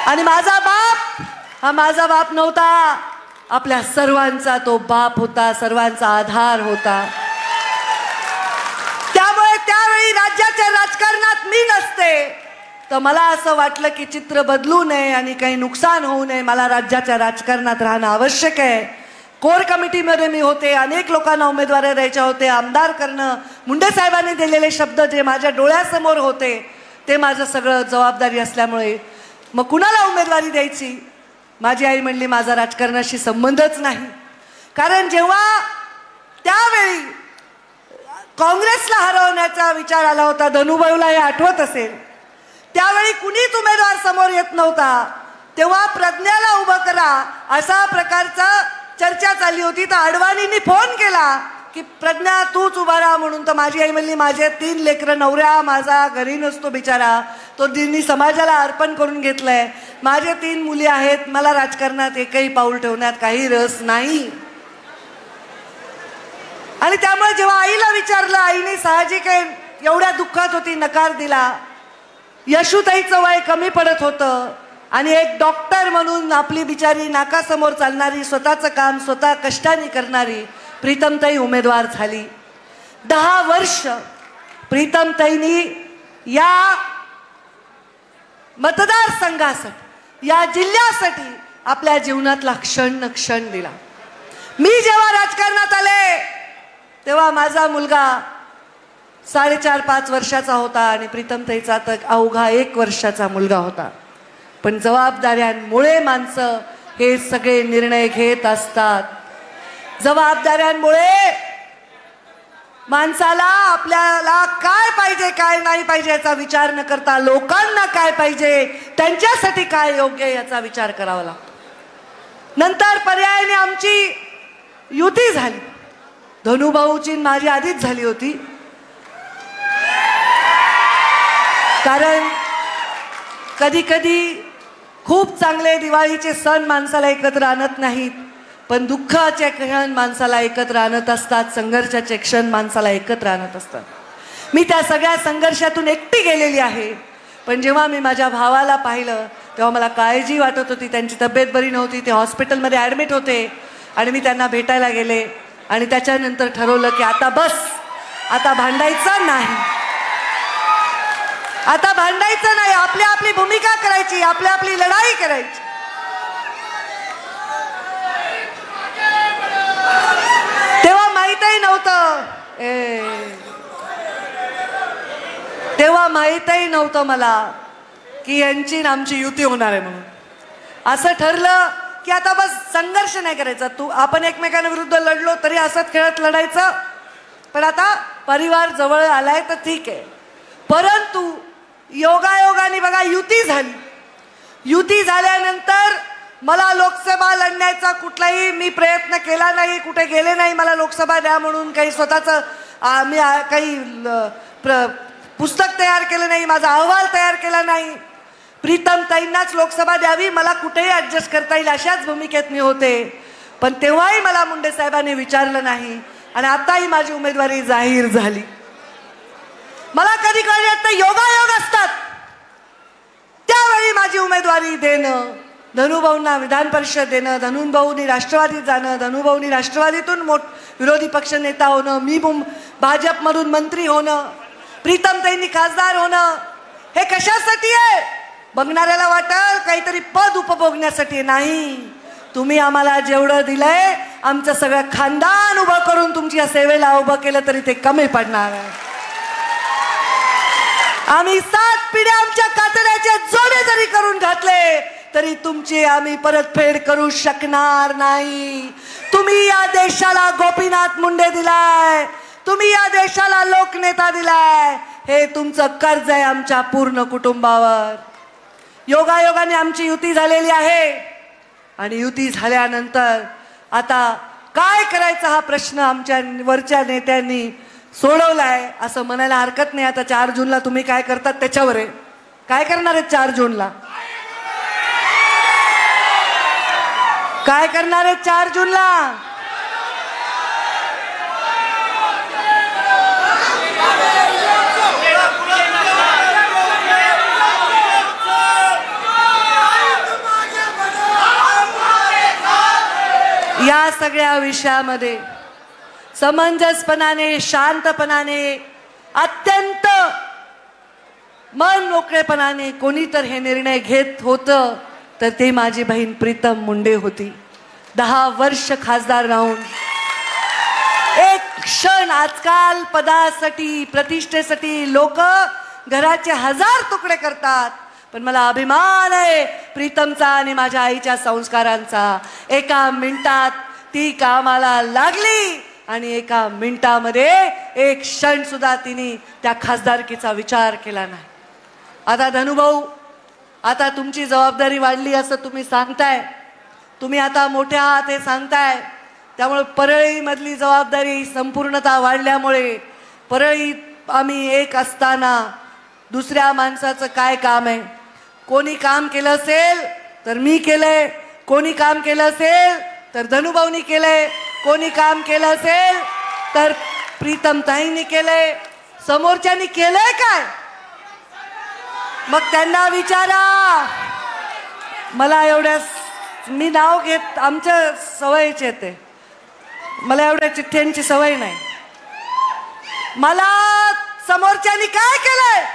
आणि माझा बाप हा माझा बाप नव्हता, आपल्या सर्वांचा तो बाप होता, सर्वांचा आधार होता. त्यामुळे त्यावेळी राज्याच्या राजकारणात मी नसते तर मला असं वाटलं की चित्र बदलू नये आणि काही नुकसान होऊ नये, मला राज्याच्या राजकारणात राहणं आवश्यक आहे. कोर कमिटीमध्ये मी होते, अनेक लोकांना उमेदवारी द्यायच्या होते, आमदार करणं, मुंडे साहेबांनी दिलेले शब्द जे माझ्या डोळ्यासमोर होते ते माझं सगळं जबाबदारी असल्यामुळे मग कुणाला उमेदवारी द्यायची. माझी आई म्हणली माझा राजकारणाशी संबंधच नाही, कारण जेव्हा त्यावेळी काँग्रेसला हरवण्याचा विचार आला होता, धनुभाऊला हे आठवत असेल, त्यावेळी कुणीच उमेदवार समोर येत नव्हता, तेव्हा प्रज्ञाला उभं करा अशा प्रकारचा चर्चा चालली होती. तर अडवाणींनी फोन केला की प्रज्ञा तूच उभा राहा म्हणून. तर माझी आई म्हणली माझे 3 लेकरं, नवऱ्या माझा घरी नसतो बिचारा, तो दिनी समाजाला अर्पण करून घेतलंय, माझे 3 मुली आहेत, मला राजकारणात एकही पाऊल ठेवण्यात काही रस नाही. आणि त्यामुळे जेव्हा आईला विचारलं, आईने साहजिक आहे एवढ्या दुःखात होती, नकार दिला. यशोताईचं वय कमी पडत होतं आणि एक डॉक्टर म्हणून आपली बिचारी नाकासमोर चालणारी, स्वतःचं काम स्वतः कष्टाने करणारी प्रीतमताई उमेदवार झाली. 10 वर्ष प्रीतमताईंनी या मतदारसंघासाठी, या जिल्ह्यासाठी आपल्या जीवनातला क्षण दिला. मी जेव्हा राजकारणात आले तेव्हा माझा मुलगा 4.5-5 वर्षाचा होता आणि प्रीतमताईचा तर अवघा 1 वर्षाचा मुलगा होता. पण जबाबदाऱ्यांमुळे माणसं हे सगळे निर्णय घेत असतात. जबाबदाऱ्यांमुळे माणसाला आपल्याला काय पाहिजे काय नाही पाहिजे याचा विचार न करता लोकांना काय पाहिजे, त्यांच्यासाठी काय योग्य याचा विचार करावा लागतो. नंतर पर्यायाने आमची युती झाली. धनुभाऊची माझी आधीच झाली होती. कारण कधी कधी खूप चांगले दिवाळीचे सण माणसाला एकत्र आणत नाहीत, पण दुःखाचे क्षण माणसाला एकत्र आणत असतात, संघर्षाचे क्षण माणसाला एकत्र आणत असतात. मी त्या सगळ्या संघर्षातून एकटी गेलेली आहे. पण जेव्हा मी माझ्या भावाला पाहिलं तेव्हा मला काळजी वाटत होती. त्यांची तब्येत बरी नव्हती, ते हॉस्पिटलमध्ये ॲडमिट होते आणि मी त्यांना भेटायला गेले आणि त्याच्यानंतर ठरवलं की आता बस, आता भांडायचं नाही, आता भांडायचं नाही, आपली आपली भूमिका करायची, आपली आपली लढाई करायची. तेव्हा माहीतही नव्हतं, तेव्हा माहीतही नव्हतं मला की यांची आमची युती होणार आहे म्हणून. असं ठरलं की आता बस संघर्ष नाही करायचा, आपण एकमेकांविरुद्ध लढलो तरी असंच खेळत लढायचं. पण आता परिवार जवळ आलाय तर ठीक आहे. परंतु योगायोगाने बघा युती झाली. युती झाल्यानंतर मला लोकसभा लढण्याचा कुठलाही मी प्रयत्न केला नाही, कुठे गेले नाही मला लोकसभा द्या म्हणून, काही स्वतःचं मी काही पुस्तक तयार केलं नाही, माझा अहवाल तयार केला नाही. प्रीतमताईंनाच लोकसभा द्यावी, मला कुठेही ऍडजस्ट करता येईल अशाच भूमिकेत मी होते. पण तेव्हाही मला मुंडे साहेबांनी विचारलं नाही आणि आताही माझी उमेदवारी जाहीर झाली. मला कधी कधी वाटतं योगायोग असतात, त्यावेळी माझी उमेदवारी देणं, धनुभाऊंना विधान परिषद देणं, धनुभाऊंनी राष्ट्रवादीत जाणं, धनुभाऊंनी राष्ट्रवादीतून विरोधी पक्ष नेता होणं, मी भाजपमधून मंत्री होणं, प्रीतमताईंनी खासदार होणं, हे कशासाठी आहे? बघणाऱ्याला वाटेल काहीतरी पद उपभोगण्यासाठी. नाही, तुम्ही आम्हाला जेवढं दिलंय आमचं सगळं खानदान उभं करून तुमच्या सेवेला उभं केलं तरी ते कमी पडणार आहे. आम्ही 7 पिढ्या आमच्या कातड्याचे जोडे जरी करून घातले तरी तुमची आम्ही परतफेड करू शकणार नाही. तुम्ही या देशाला गोपीनाथ मुंडे दिलाय, तुम्ही या देशाला लोकनेता दिलाय, हे तुमचं कर्ज आहे आमच्या पूर्ण कुटुंबावर. योगायोगाने आमची युती झालेली आहे आणि युती झाल्यानंतर आता काय करायचा हा प्रश्न आमच्या वरच्या नेत्यांनी सोडवलाय असं म्हणायला हरकत नाही. आता 4 जूनला तुम्ही काय करतात त्याच्यावर आहे. काय करणार आहेत 4 जूनला? काय करणार आहेत 4 जूनला? या सगळ्या विषयामध्ये समंजसपणाने, शांतपणाने, अत्यंत मन मोकळेपणाने कोणी तर हे निर्णय घेत होतं तर ते माझी बहीण प्रीतम मुंडे होती. 10 वर्ष खासदार राहून एक क्षण, आजकाल पदासाठी प्रतिष्ठेसाठी लोक घराचे 1000 तुकडे करतात, पण मला अभिमान आहे प्रीतमचा आणि माझ्या आईच्या संस्कारांचा. एका मिनिटात ती कामाला लागली आणि एका मिनिटामध्ये एक क्षण सुद्धा तिने त्या खासदारकीचा विचार केला नाही. आता धनुभाऊ, आता तुमची जबाबदारी वाढली असं तुम्ही सांगताय, तुम्ही आता मोठे आहात हे सांगताय, त्यामुळे परळीमधली जबाबदारी संपूर्णता वाढल्यामुळे परळीत आम्ही एक असताना दुसऱ्या माणसाचं काय काम आहे? कोणी काम केलं असेल तर मी केलंय, कोणी काम केलं असेल तर धनुभाऊनी केलंय, कोणी काम केलं असेल तर प्रीतमताईंनी केलंय, समोरच्यांनी केलंय काय? मग त्यांना विचारा. मला एवढ्या मी नाव घेत आमच्या सवयीचे ते, मला एवढ्या चिठ्ठ्यांची सवय नाही. मला समोरच्यांनी काय केलंय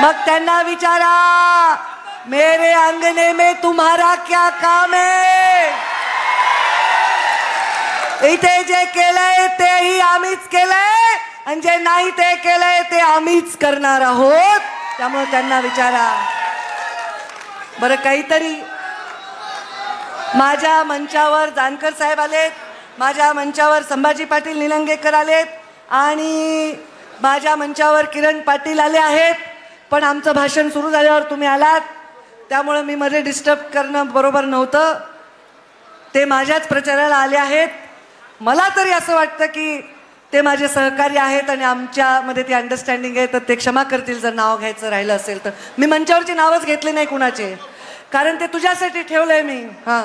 मग त्यांना विचारा. मेरे अंगने में तुम्हारा क्या काम है? इथे जे केलंय तेही आम्हीच केलंय आणि जे नाही ते केलंय ते आम्हीच करणार आहोत. त्यामुळे त्यांना विचारा. बरं, काहीतरी माझ्या मंचावर जानकर साहेब आलेत, माझ्या मंचावर संभाजी पाटील निलंगेकर आलेत आणि माझ्या मंचावर किरण पाटील आले आहेत. पण आमचं भाषण सुरू झाल्यावर तुम्ही आलात, त्यामुळे मी मध्ये डिस्टर्ब करणं बरोबर नव्हतं. ते माझ्याच प्रचाराला आले आहेत. मला तरी असं वाटतं की ते माझे सहकारी आहेत आणि आमच्यामध्ये ती अंडरस्टँडिंग आहे, तर ते क्षमा करतील जर नाव घ्यायचं राहिलं असेल तर. मी मंचावरची नावच घेतली नाही कुणाचे, कारण ते तुझ्यासाठी ठेवलंय मी. हां,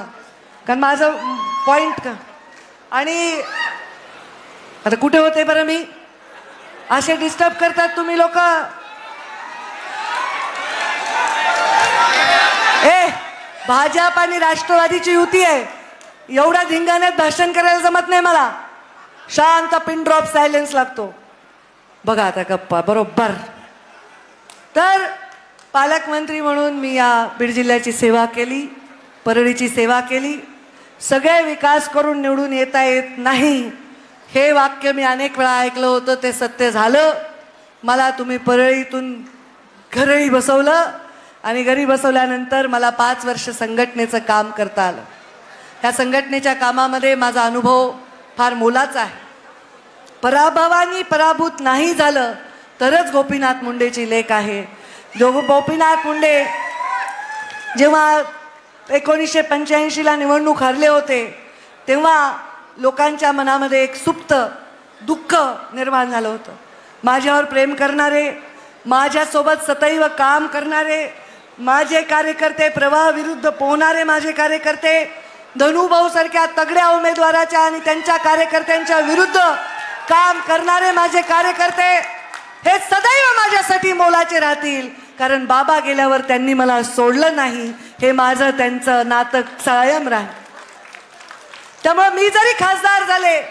कारण माझं पॉइंट का. आणि आता कुठे होते बरं मी? असे डिस्टर्ब करतात तुम्ही लोक. भाजप आणि राष्ट्रवादीची युती आहे, एवढ्या धिंगाण्यात भाषण करायला जमत नाही मला. शांत पिन ड्रॉप सायलेन्स लागतो. बघा आता गप्पा बरोबर. तर पालकमंत्री म्हणून मी या बीड जिल्ह्याची सेवा केली, परळीची सेवा केली. सगळे विकास करून निवडून येता येत नाही हे वाक्य मी अनेक वेळा ऐकलं होतं, ते सत्य झालं. मला तुम्ही परळीतून घरी बसवलं आणि घरी बसवल्यानंतर मला 5 वर्ष संघटनेचं काम करता आलं. ह्या संघटनेच्या कामामध्ये माझा अनुभव फार मोलाचा आहे. पराभवानी पराभूत नाही झालं तरच गोपीनाथ मुंडेची लेख आहे. जो गोपीनाथ मुंडे जेव्हा 1985ला निवडणूक हरले होते तेव्हा लोकांच्या मनामध्ये एक सुप्त दुःख निर्माण झालं होतं. माझ्यावर प्रेम करणारे, माझ्यासोबत सदैव काम करणारे माझे कार्यकर्ते, प्रवाह विरुद्ध पोहणारे माझे कार्यकर्ते, धनुभाऊ सारख्या तगड्या उमेदवाराच्या आणि त्यांच्या कार्यकर्त्यांच्या विरुद्ध काम करणारे माझे कार्यकर्ते हे सदैव माझ्यासाठी मोलाचे राहतील. कारण बाबा गेल्यावर त्यांनी मला सोडलं नाही, हे माझं त्यांचं नातं कायम राहील. त्यामुळे मी जरी खासदार झाले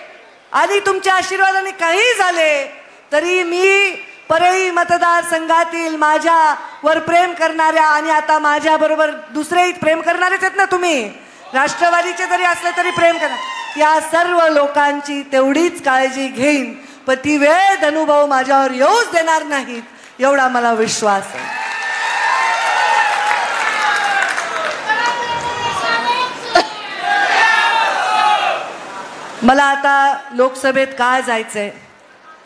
आणि तुमच्या आशीर्वादाने काही झाले तरी मी परळी मतदारसंघातील माझ्यावर प्रेम करणाऱ्या आणि आता माझ्याबरोबर दुसरेही प्रेम करणारेच आहेत ना, तुम्ही राष्ट्रवादीचे जरी असले तरी प्रेम करा, या सर्व लोकांची तेवढीच काळजी घेईन. पण ती वेळ धनुभाऊ माझ्यावर येऊच देणार नाहीत एवढा मला विश्वास आहे. मला आता लोकसभेत का जायचंय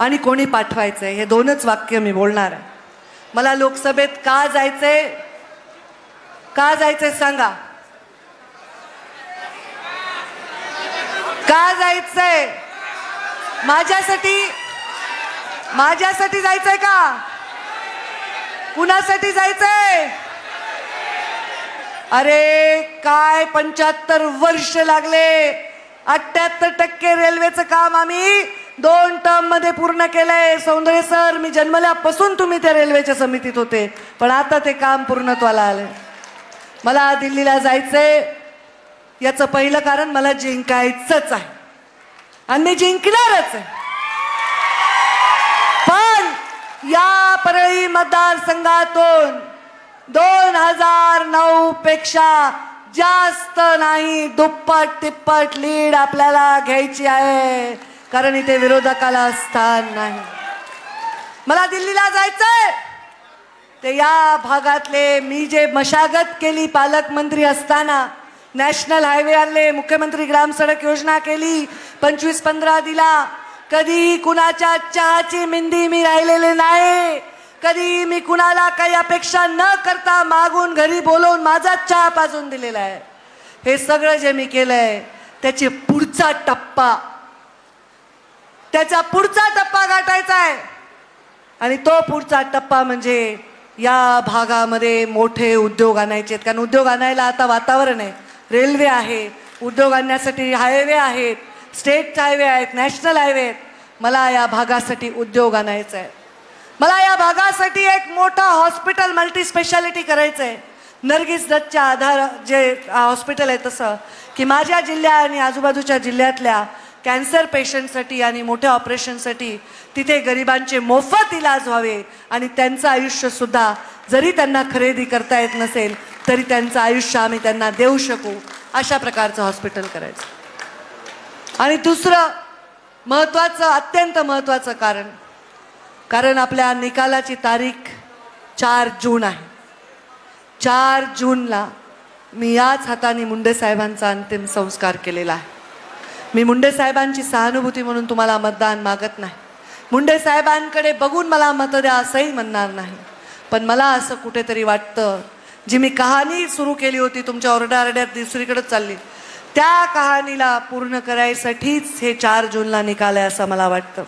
आणि कोणी पाठवायचंय हे 2च वाक्य मी बोलणार आहे. मला लोकसभेत का जायचंय सांगा. का जायचंय? माझ्यासाठी जायचंय का? कुणासाठी जायचंय? अरे काय 75 वर्ष लागले. 78% रेल्वेचं काम आम्ही 2 टर्म मध्ये पूर्ण केलंय. सौंदर्य सर, मी जन्मल्यापासून तुम्ही त्या रेल्वेच्या समितीत होते, पण आता ते काम पूर्णत्वाला आले. मला दिल्लीला जायचंय याचं पहिलं कारण मला जिंकायचंच आहे आणि मी जिंकणारच आहे. पण या परळी मतदारसंघातून 2009 पेक्षा जास्त नाही, दुप्पट तिप्पट लीड आपल्याला घ्यायची आहे, कारण इथे विरोधकाला स्थान नाही. मला दिल्लीला जायचंय ते या भागातले मी जे मशागत केली पालकमंत्री असताना, नॅशनल हायवे आणले, मुख्यमंत्री ग्राम सडक योजना केली, 25-15 दिला. कधी कुणाच्या चहाची मिंदी मी राहिलेले नाही. कधी मी कुणाला काही अपेक्षा न करता मागून घरी बोलवून माझा चहा पाजून दिलेला आहे. हे सगळं जे मी केलंय त्याचा पुढचा टप्पा गाठायचा आहे आणि तो पुढचा टप्पा म्हणजे या भागामध्ये मोठे उद्योग आणायचे आहेत. कारण उद्योग आणायला आता वातावरण आहे, रेल्वे आहे, उद्योग आणण्यासाठी हायवे आहेत, स्टेट हायवे आहेत, नॅशनल हायवे आहेत. मला या भागासाठी उद्योग आणायचा आहे. मला या भागासाठी एक मोठा हॉस्पिटल मल्टी स्पेशालिटी करायचं आहे. नर्गिस दत्तच्या आधार जे हॉस्पिटल आहे तसं की माझ्या जिल्ह्या आणि आजूबाजूच्या जिल्ह्यातल्या कॅन्सर पेशंटसाठी आणि मोठ्या ऑपरेशनसाठी तिथे गरिबांचे मोफत इलाज व्हावे आणि त्यांचं आयुष्यसुद्धा जरी त्यांना खरेदी करता येत नसेल तरी त्यांचं आयुष्य आम्ही त्यांना देऊ शकू अशा प्रकारचं हॉस्पिटल करायचं. आणि दुसरं महत्त्वाचं, अत्यंत महत्त्वाचं कारण आपल्या निकालाची तारीख 4 जून आहे. 4 जूनला मी याच हाताने मुंडे साहेबांचा अंतिम संस्कार केलेला आहे. मी मुंडे साहेबांची सहानुभूती म्हणून तुम्हाला मतदान मागत नाही. मुंडे साहेबांकडे बघून मला मत द्या असंही म्हणणार नाही. पण मला असं कुठेतरी वाटतं, जी मी कहाणी सुरू केली होती तुमच्या ओरडारड्यात दुसरीकडेच चालली, त्या कहाणीला पूर्ण करायसाठीच हे 4 जूनला निकाल आहे असं मला वाटतं.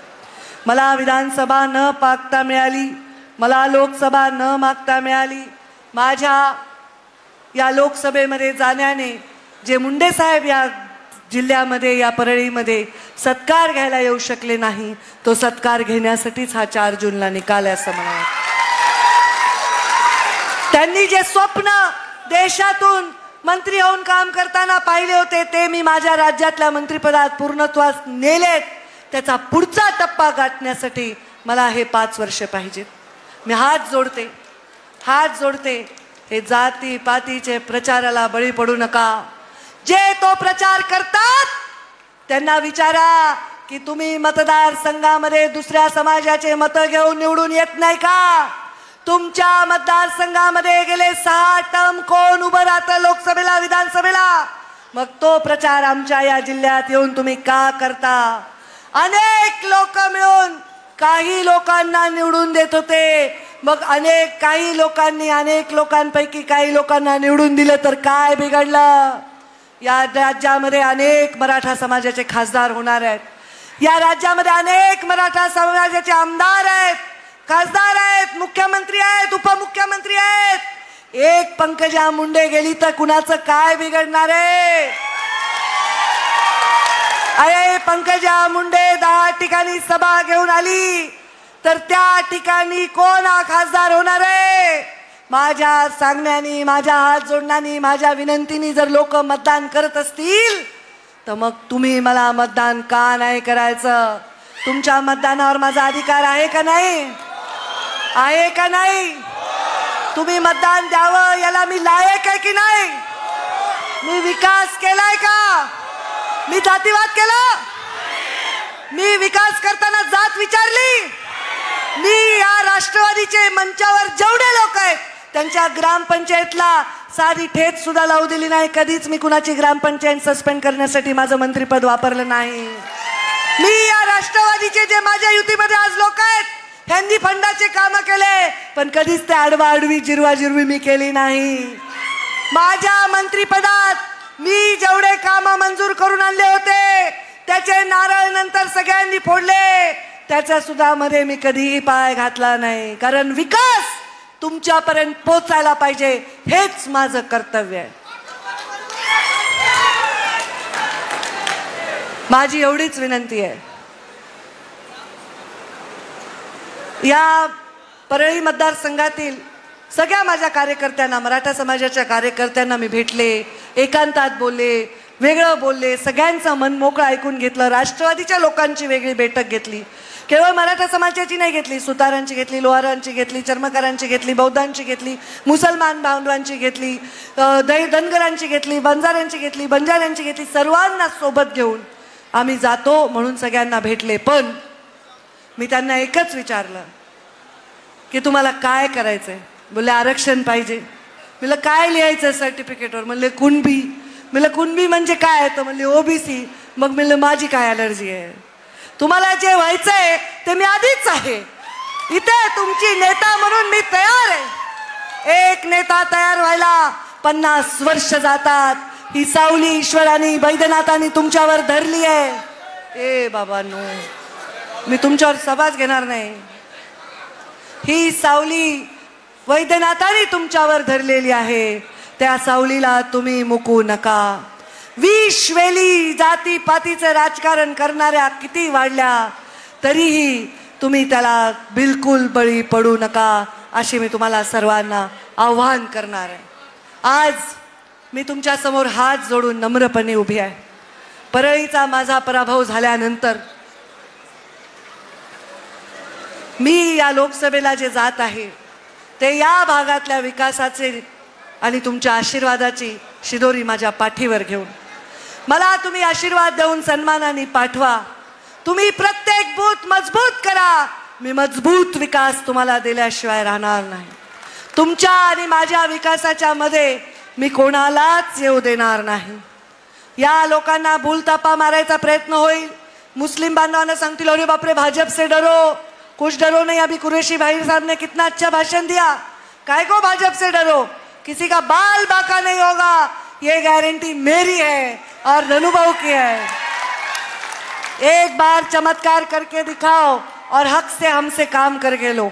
मला विधानसभा न मागता मिळाली, मला लोकसभा न मागता मिळाली. माझ्या या लोकसभेमध्ये जाण्याने जे मुंडे साहेब या जिल्ह्यामध्ये, या परळीमध्ये सत्कार घ्यायला येऊ शकले नाही, तो सत्कार घेण्यासाठीच हा 4 जूनला निकाल आहे असं मला वाटतं. त्यांनी जे स्वप्न देशातून मंत्री होऊन काम करताना पाहिले होते ते मी माझ्या राज्यातल्या मंत्रिपदात पूर्णत्वास नेलेत. त्याचा पुढचा टप्पा गाठण्यासाठी मला हे 5 वर्ष पाहिजेत. मी हात जोडते. हे जाती पातीचे प्रचाराला बळी पडू नका. जे तो प्रचार करतात त्यांना विचारा की तुम्ही मतदारसंघामध्ये दुसऱ्या समाजाचे मत घेऊन निवडून येत नाही का? तुमच्या मतदारसंघामध्ये गेले 6 टर्म कोण उभं राहतं लोकसभेला, विधानसभेला? मग तो प्रचार आमच्या या जिल्ह्यात येऊन तुम्ही का करता? अनेक लोक मिळून काही लोकांना निवडून देत होते. मग काही लोकांपैकी काही लोकांना निवडून दिलं तर काय बिघडलं? या राज्यामध्ये अनेक मराठा समाजाचे खासदार होणार आहेत. या राज्यामध्ये अनेक मराठा समाजाचे आमदार आहेत, खासदार आहेत, मुख्यमंत्री आहेत, उपमुख्यमंत्री आहेत. एक पंकजा मुंडे गेली तर कुणाचं काय बिघडणार आहे? अरे पंकजा मुंडे 10 ठिकाणी सभा घेऊन आली तर त्या ठिकाणी कोण खासदार होणार आहे? माझ्या सांगण्यानी, माझ्या हात जोडण्यानी, माझ्या विनंतीनी जर लोक मतदान करत असतील तर मग तुम्ही मला मतदान का नाही करायचं? तुमच्या मतदानावर माझा अधिकार आहे का नाही? आहे का नाही? तुम्ही मतदान द्यावं याला मी लायक आहे की नाही? मी विकास केलाय का? मी जातीवाद केला? मी विकास करताना जात विचारली? मी या राष्ट्रवादीचे मंचावर जेवढे लोक आहेत त्यांच्या ग्रामपंचायतला साधी ठेच सुद्धा लावू दिली नाही. कधीच मी कुणाची ग्रामपंचायत सस्पेंड करण्यासाठी माझं मंत्रिपद वापरलं नाही. मी या राष्ट्रवादीचे जे माझ्या युतीमध्ये आज लोक आहेत त्यांनी फंडाचे काम केले पण कधीच ते आडवाआडवी जिरवाजिरवी मी केली नाही. माझ्या मंत्रिपदात मी जेवढे काम मंजूर करून आणले होते त्याचे नारळ नंतर सगळ्यांनी फोडले, त्याच्या सुद्धा मध्ये मी कधीही पाय घातला नाही. कारण विकास तुमच्यापर्यंत पोहोचायला पाहिजे हेच माझं कर्तव्य आहे. माझी एवढीच विनंती आहे. या परळी मतदारसंघातील सगळ्या माझ्या कार्यकर्त्यांना, मराठा समाजाच्या कार्यकर्त्यांना मी भेटले, एकांतात बोलले, वेगळं बोलले, सगळ्यांचं मन मोकळं ऐकून घेतलं. राष्ट्रवादीच्या लोकांची वेगळी बैठक घेतली. केवळ मराठा समाजाची नाही घेतली, सुतारांची घेतली, लोहारांची घेतली, चर्मकारांची घेतली, बौद्धांची घेतली, मुसलमान बांधवांची घेतली, धनगरांची घेतली, बंजाऱ्यांची घेतली, बंजाऱ्यांची घेतली. सर्वांना सोबत घेऊन आम्ही जातो म्हणून सगळ्यांना भेटले. पण मी त्यांना एकच विचारलं की तुम्हाला काय करायचंय? बोलले आरक्षण पाहिजे. म्हणलं काय लिहायचं सर्टिफिकेटवर? म्हणले कुणबी. म्हणलं कुणबी म्हणजे काय? तर म्हणले ओबीसी. मग म्हणलं माझी काय अलर्जी आहे? तुम्हाला जे व्हायचंय ते मी आधीच आहे. इथे तुमची नेता म्हणून मी तयार आहे. एक नेता तयार व्हायला 50 वर्ष जातात. ही सावली ईश्वराने, बैद्यनाथाने तुमच्यावर धरली आहे. ए बाबांनो, मी तुमच्यावर सभाच घेणार नाही. ही सावली वैद्यनाथाने तुमच्यावर धरलेली आहे. त्या सावलीला तुम्ही मुकू नका. विष वेली जाती पातीचं राजकारण करणाऱ्या किती वाढल्या तरीही तुम्ही त्याला बिलकुल बळी पडू नका अशी मी तुम्हाला सर्वांना आव्हान करणार आहे. आज मी तुमच्या समोर हात जोडून नम्रपणे उभी आहे. परळीचा माझा पराभव झाल्यानंतर मी या लोकसभेला जे जात आहे ते या भागातल्या विकासाचे आणि तुमच्या आशीर्वादाची शिदोरी माझ्या पाठीवर घेऊन मला तुम्ही आशीर्वाद देऊन सन्मानाने पाठवा. तुम्ही प्रत्येक बूथ मजबूत करा. मी मजबूत विकास तुम्हाला दिल्याशिवाय राहणार नाही. तुमच्या आणि माझ्या विकासाच्या मध्ये मी कोणालाच येऊ देणार नाही. या लोकांना भूलतापा मारायचा प्रयत्न होईल. मुस्लिम बांधवांना सांगतील अरे बापरे भाजप से डरो, कुछ डरो नहीं. अभी कुरैशी भाई साहब ने कितना अच्छा भाषण दिया. काय को भाजप से डरो, किसी का बाल बाका नहीं होगा, ये गारंटी मेरी है और धनुभाऊ की है. एक बार चमत्कार करके दिखाओ और हक से हमसे काम करके लो.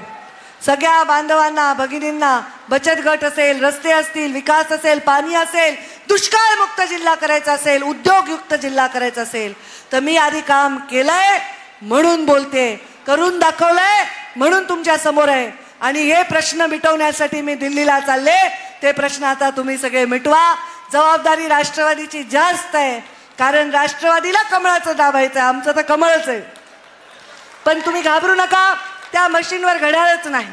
सगळ्या बांधवांना भगिनींना बचत गट असेल, रस्ते असतील, विकास असेल, पाणी असेल, दुष्काळ मुक्त जिल्हा करायचा असेल, उद्योगयुक्त जिल्हा करायचा असेल तर मी आधी काम केलंय म्हणून बोलते, करून दाखवलंय म्हणून तुमच्या समोर आहे. आणि हे प्रश्न मिटवण्यासाठी मी दिल्लीला चालले. ते प्रश्न आता तुम्ही सगळे मिटवा. जबाबदारी राष्ट्रवादीची जास्त आहे कारण राष्ट्रवादीला कमळाचं दाबायचं आहे. आमचं तर कमळच आहे. पण तुम्ही घाबरू नका, त्या मशीनवर घड्याळच नाही,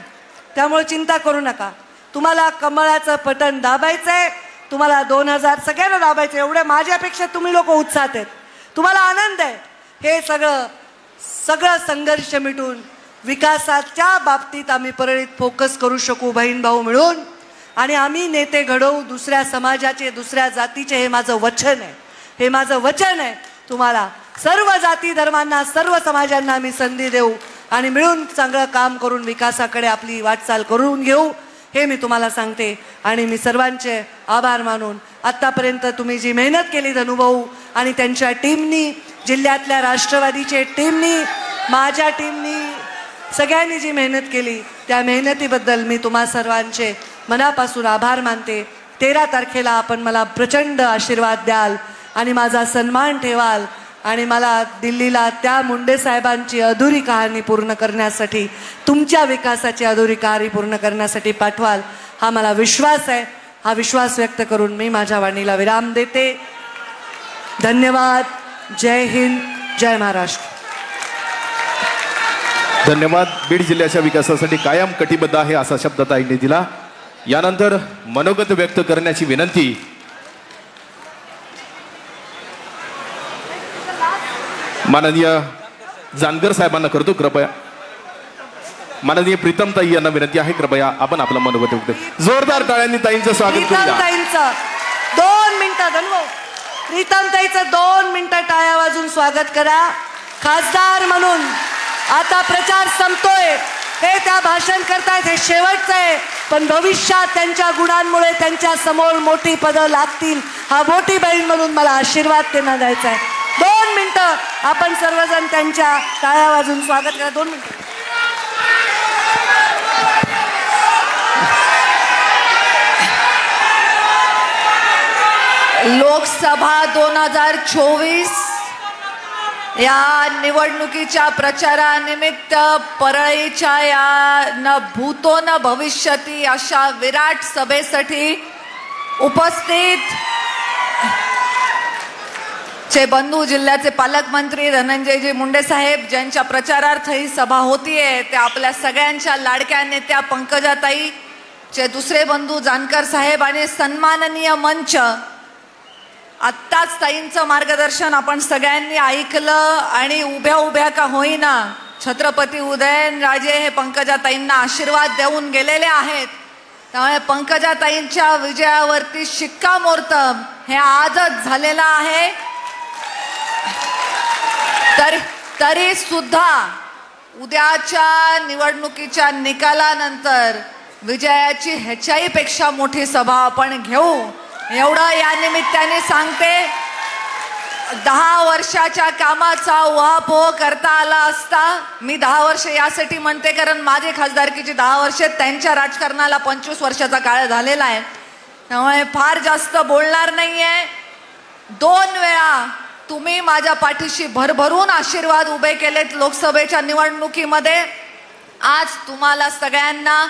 त्यामुळे चिंता करू नका. तुम्हाला कमळाचं बटन दाबायचं आहे. तुम्हाला 2000 सगळ्यांना दाबायचं. एवढ्या माझ्यापेक्षा तुम्ही लोक उत्साहात आहेत, तुम्हाला आनंद आहे. हे सगळं संघर्ष मिटून विकासाच्या बाबतीत आम्ही परळीत फोकस करू शकू बहीण भाऊ मिळून. आणि आम्ही नेते घडवू दुसऱ्या समाजाचे, दुसऱ्या जातीचे. हे माझं वचन आहे, हे माझं वचन आहे. तुम्हाला सर्व जाती धर्मांना, सर्व समाजांना मी संधी देऊ आणि मिळून चांगलं काम करून विकासाकडे आपली वाटचाल करून घेऊ हे मी तुम्हाला सांगते. आणि मी सर्वांचे आभार मानून आत्तापर्यंत तुम्ही जी मेहनत केली धनुभाऊ आणि त्यांच्या टीमनी, जिल्ह्यातल्या राष्ट्रवादीचे टीमनी, माझ्या टीमनी, सगळ्यांनी जी मेहनत केली त्या मेहनतीबद्दल मी तुम्हा सर्वांचे मनापासून आभार मानते. 13 तारखेला आपण मला प्रचंड आशीर्वाद द्याल आणि माझा सन्मान ठेवाल आणि मला दिल्लीला त्या मुंडे साहेबांची अधुरी कहाणी पूर्ण करण्यासाठी, तुमच्या विकासाची अधुरी कहाणी पूर्ण करण्यासाठी पाठवाल हा मला विश्वास आहे. हा विश्वास व्यक्त करून मी माझ्या वाणीला विराम देते. धन्यवाद. जय हिंद, जय महाराष्ट्र. धन्यवाद. बीड जिल्ह्याच्या विकासासाठी कायम कटिबद्ध आहे असा शब्द ताईंनी दिला. यानंतर मनोगत व्यक्त करण्याची विनंती माननीय जानकर साहेबांना करतो. कृपया माननीय प्रीतमताई यांना विनंती आहे, कृपया आपण आपलं मनोगत व्यक्त. जोरदार टाळ्यांनी ताईंचं स्वागत करूया. प्रीतमताईंचं 2 मिनिटं धन्वो. प्रीतमताईचं 2 मिनिटं टाळ्या वाजून स्वागत करा. खासदार म्हणून आता प्रचार संपतोय. हे त्या भाषण करतायत, हे शेवटचं आहे. पण भविष्यात त्यांच्या गुणांमुळे त्यांच्या समोर मोठी पदं लागतील हा मोठी बहीण म्हणून मला आशीर्वाद त्यांना द्यायचा आहे. 2 मिनिटं आपण सर्वजण त्यांच्या टाळ्या वाजून स्वागत करा. 2 मिनिटं. लोकसभा 2024 या निवडणुकीच्या प्रचारानिमित्त परळीच्या या न भूतो न भविष्यती अशा विराट सभेसाठी उपस्थित चे बंधू, जिल्ह्याचे पालकमंत्री धनंजयजी मुंडे साहेब ज्यांच्या प्रचारार्थ ही सभा होतीये, त्या आपल्या सगळ्यांच्या लाडक्या नेत्या पंकजाताई चे दुसरे बंधू जानकर साहेब आणि सन्माननीय मंच. आत्ताच ताईंचं मार्गदर्शन आपण सगळ्यांनी ऐकलं आणि उभ्या उभ्या का होईना छत्रपती उदयनराजे हे पंकजाताईंना आशीर्वाद देऊन गेलेले आहेत. त्यामुळे पंकजाताईंच्या विजयावरती शिक्कामोर्तब हे आजच झालेलं आहे. तरी सुद्धा उद्याच्या निवडणुकीच्या निकालानंतर विजयाची ह्याच्याही पेक्षा मोठी सभा आपण घेऊ एवढं या निमित्ताने सांगते. 10 वर्षाच्या कामाचा उहापोह करता आला असता. मी 10 वर्ष यासाठी म्हणते कारण माझे खासदारकीची 10 वर्ष, त्यांच्या राजकारणाला 25 वर्षाचा काळ झालेला आहे. त्यामुळे फार जास्त बोलणार नाहीये. 2 वेळा तुम्ही माझ्या पाठीशी भरभरून आशीर्वाद उभे केलेत लोकसभेच्या निवडणुकीमध्ये. आज तुम्हाला सगळ्यांना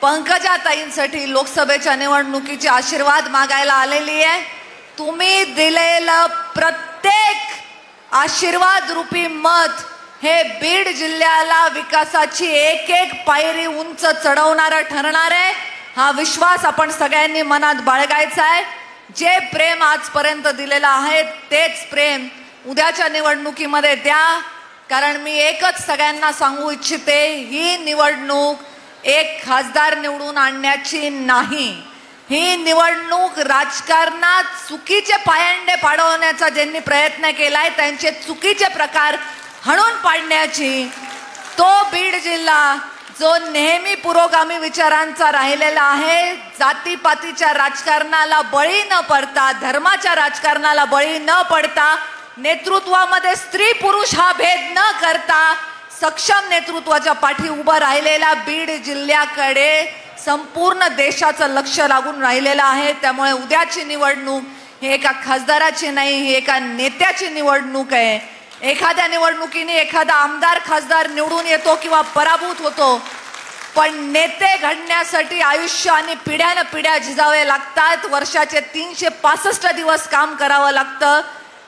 पंकजाताईंसाठी लोकसभेच्या निवडणुकीचे आशीर्वाद मागायला आलेली आहे. तुम्ही दिलेलं प्रत्येक आशीर्वाद रूपी मत हे बीड जिल्ह्याला विकासाची एक एक पायरी उंच चढवणारं ठरणार आहे. हा विश्वास आपण सगळ्यांनी मनात बाळगायचा आहे. जे प्रेम आजपर्यंत दिलेलं आहे तेच प्रेम उद्याच्या निवडणुकीमध्ये द्या. कारण मी एकच सगळ्यांना सांगू इच्छिते, ही निवडणूक एक खासदार निवडून आणण्याची नाही. ही निवडणूक राजकारणात चुकीचे पायंडे पाडवण्याचा ज्यांनी प्रयत्न केलाय त्यांचे चुकीचे प्रकार हाणून पाडण्याची. तो बीड जिल्हा जो नेहमी पुरोगामी विचारांचा राहिलेला आहे, जातीपातीच्या राजकारणाला बळी न पडता, धर्माच्या राजकारणाला बळी न पडता, नेतृत्वामध्ये स्त्री पुरुष हा भेद न करता सक्षम नेतृत्वाच्या पाठी उभं राहिलेला बीड जिल्ह्याकडे संपूर्ण देशाचं लक्ष लागून राहिलेलं आहे. त्यामुळे उद्याची निवडणूक ही एका खासदाराची नाही, ही एका नेत्याची निवडणूक आहे. एखाद्या निवडणुकीने एखादा आमदार खासदार निवडून येतो किंवा पराभूत होतो, पण नेते घडण्यासाठी आयुष्य आणि पिढ्यानं पिढ्या झिजावे लागतात. वर्षाचे 365 दिवस काम करावं लागतं.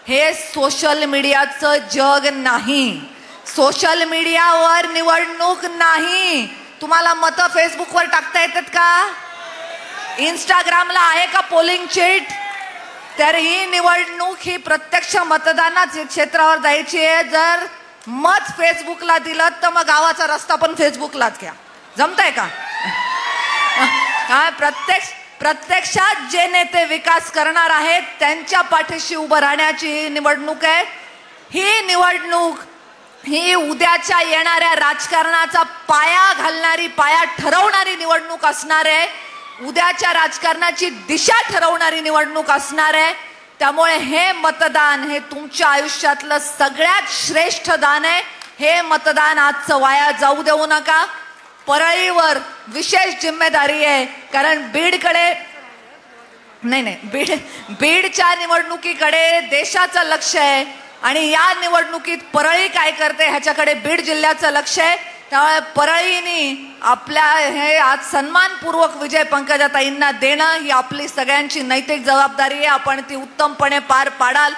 हे सोशल मीडियाचं जग नाही. सोशल मीडियावर निवडणूक नाही. तुम्हाला मतं फेसबुकवर टाकता येतात का? इंस्टाग्रामला आहे का पोलिंग चिट? तर ही निवडणूक ही प्रत्यक्ष मतदानाच्या क्षेत्रावर जायची आहे. जर मत फेसबुकला दिलं तर मग गावाचा रस्ता पण फेसबुकलाच घ्या. जमतंय का? प्रत्यक्षात जे नेते विकास करणार आहेत त्यांच्या पाठीशी उभं राहण्याची ही निवडणूक आहे. ही निवडणूक ही उद्याच्या येणाऱ्या राजकारणाचा पाया घालणारी, पाया ठरवणारी निवडणूक असणार आहे. उद्याच्या राजकारणाची दिशा ठरवणारी निवडणूक असणार आहे. त्यामुळे हे मतदान हे तुमच्या आयुष्यातलं सगळ्यात श्रेष्ठ दान आहे. हे मतदान आजचं वाया जाऊ देऊ नका. परळीवर विशेष जिम्मेदारी आहे, कारण बीडच्या निवडणुकीकडे देशाचं लक्ष आहे आणि या निवडणुकीत परळी काय करते ह्याच्याकडे बीड जिल्ह्याचं लक्ष आहे. त्यामुळे परळीनी आपल्या हे आज सन्मानपूर्वक विजय पंकजाताईंना देणं ही आपली सगळ्यांची नैतिक जबाबदारी आहे. आपण ती उत्तमपणे पार पाडाल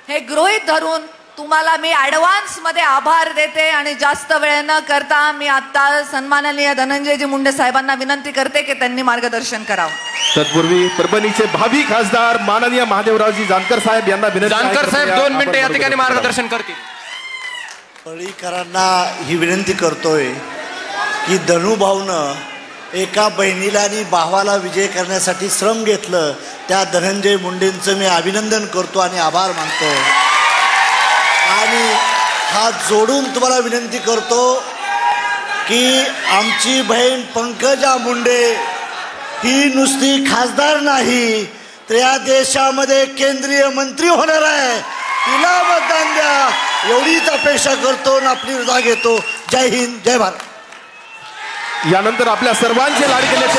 हे गृहीत धरून तुम्हाला मी ॲडव्हान्स मध्ये आभार देते. आणि जास्त वेळ न करता मी आता सन्माननीय धनंजयजी मुंडे साहेबांना विनंती करते की त्यांनी मार्गदर्शन करावं. तत्पूर्वी परभणीचे भावी खासदार माननीय महादेवरावजी जानकर साहेब यांना विनंती. जानकर साहेब 2 मिनिटे या ठिकाणी मार्गदर्शन करतील. परळीकरांना ही विनंती करतोय की धनुभाऊनं एका बहिणीला आणि भावाला विजय करण्यासाठी श्रम घेतलं. त्या धनंजय मुंडेंचं मी अभिनंदन करतो आणि आभार मानतो. आणि हात जोडून तुम्हाला विनंती करतो की आमची बहीण पंकजा मुंडे ही नुसती खासदार नाही तर या देशामध्ये केंद्रीय मंत्री होणार आहे. तिला मतदान द्या एवढीच अपेक्षा करतो आणि आपली रजा घेतो. जय हिंद, जय भारत. यानंतर आपल्या सर्वांचे लाडके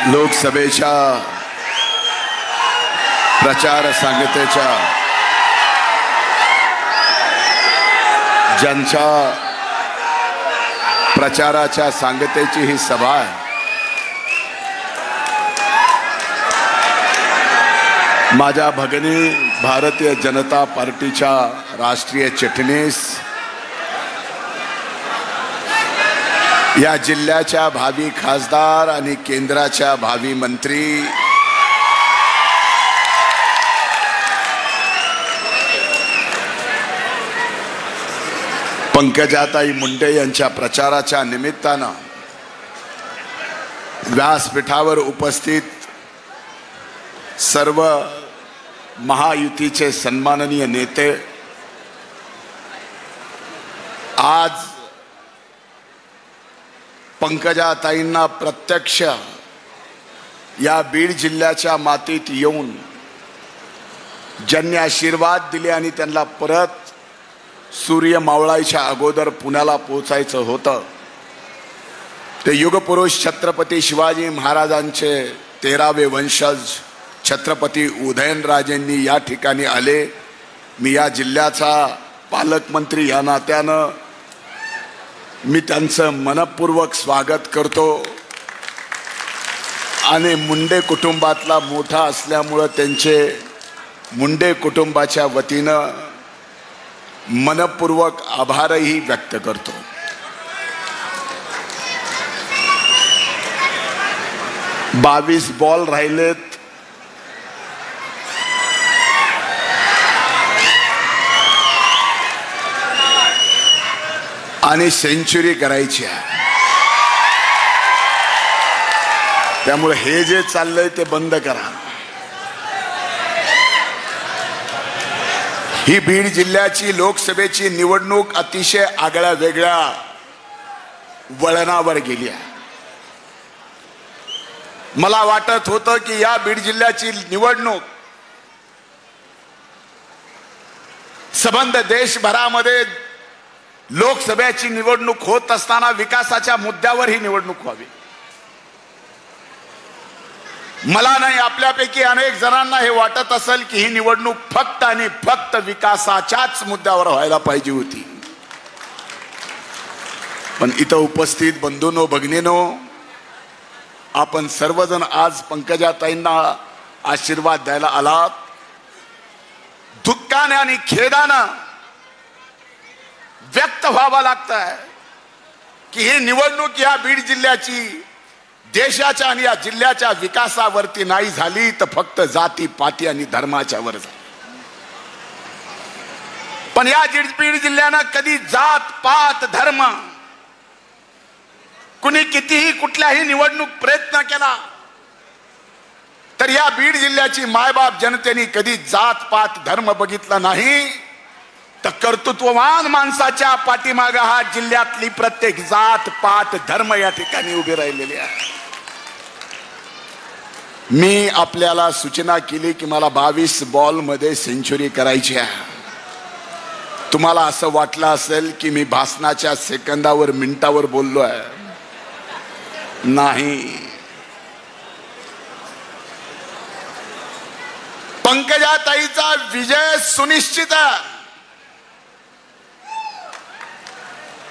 लोकसभेच्या प्रचार सांगतेच्या ज्यांच्या प्रचाराच्या सांगतेची ही सभा आहे. माझ्या भगिनी भारतीय जनता पार्टीच्या राष्ट्रीय चिटणीस, या जिल्ह्याच्या भावी खासदार आणि केंद्राच्या भावी मंत्री पंकजाताई मुंडे यांच्या प्रचाराच्या निमित्तानं व्यासपीठावर उपस्थित सर्व महायुतीचे सन्माननीय नेते, आज पंकजाताईंना प्रत्यक्ष या बीड जिल्ह्याच्या मातीत येऊन ज्यांनी आशीर्वाद दिले आणि त्यांना परत सूर्य मावळायच्या अगोदर पुण्याला पोचायचं होतं, ते युगपुरुष छत्रपती शिवाजी महाराजांचे 13वे वंशज छत्रपती उदयनराजेंनी या ठिकाणी आले. मी या जिल्ह्याचा पालकमंत्री या नात्यानं मी त्यांचं मनपूर्वक स्वागत करतो. आणि मुंडे कुटुंबातला मोठा असल्यामुळं त्यांचे मुंडे कुटुंबाच्या वतीनं मनपूर्वक आभारही व्यक्त करतो. बावीस बॉल राहिलेत. आणि सेंचुरी करायची आहे. त्यामुळे हे जे चाललंय ते बंद करा. ही बीड जिल्ह्याची लोकसभेची निवडणूक अतिशय आगळ्या वेगळ्या वळणावर गेली आहे. मला वाटत होतं की या बीड जिल्ह्याची निवडणूक संबंध देशभरामध्ये लोकसभेची निवडणूक होत असताना विकासाच्या मुद्द्यावर ही निवडणूक व्हावी. मला नाही, आपल्यापैकी अनेक जणांना हे वाटत असेल की ही निवडणूक फक्त आणि फक्त विकासाच्याच मुद्द्यावर व्हायला पाहिजे होती. पण इथं उपस्थित बंधूंनो भगिनींनो, आपण सर्वजण आज पंकजाताईंना आशीर्वाद द्यायला आलात. दुःखाने आणि खेदानं व्यक्त व्हावं लागतंय की ही निवडणूक या बीड जिल्ह्याची देशाच्या आणि या जिल्ह्याच्या विकासावरती नाही झाली, तर फक्त जाती पाती आणि धर्माच्या वर झाली. पण या बीड जिल्ह्यानं कधी जात पात धर्म कुणी कितीही कुठल्याही निवडणूक प्रयत्न केला तर या बीड जिल्ह्याची मायबाप जनतेने कधी जात पात धर्म बघितला नाही. तर कर्तृत्ववान माणसाच्या पाठीमागे हा जिल्ह्यातली प्रत्येक जात पात धर्म या ठिकाणी उभे राहिलेले आहे. मी आपल्याला सूचना केली की मला 22 बॉल मध्ये सेंचुरी करायची आहे. तुम्हाला असं वाटलं असेल की मी भाषणाच्या सेकंदावर मिनिटावर बोललो आहे. नाही, पंकजाताईचा विजय सुनिश्चित आहे.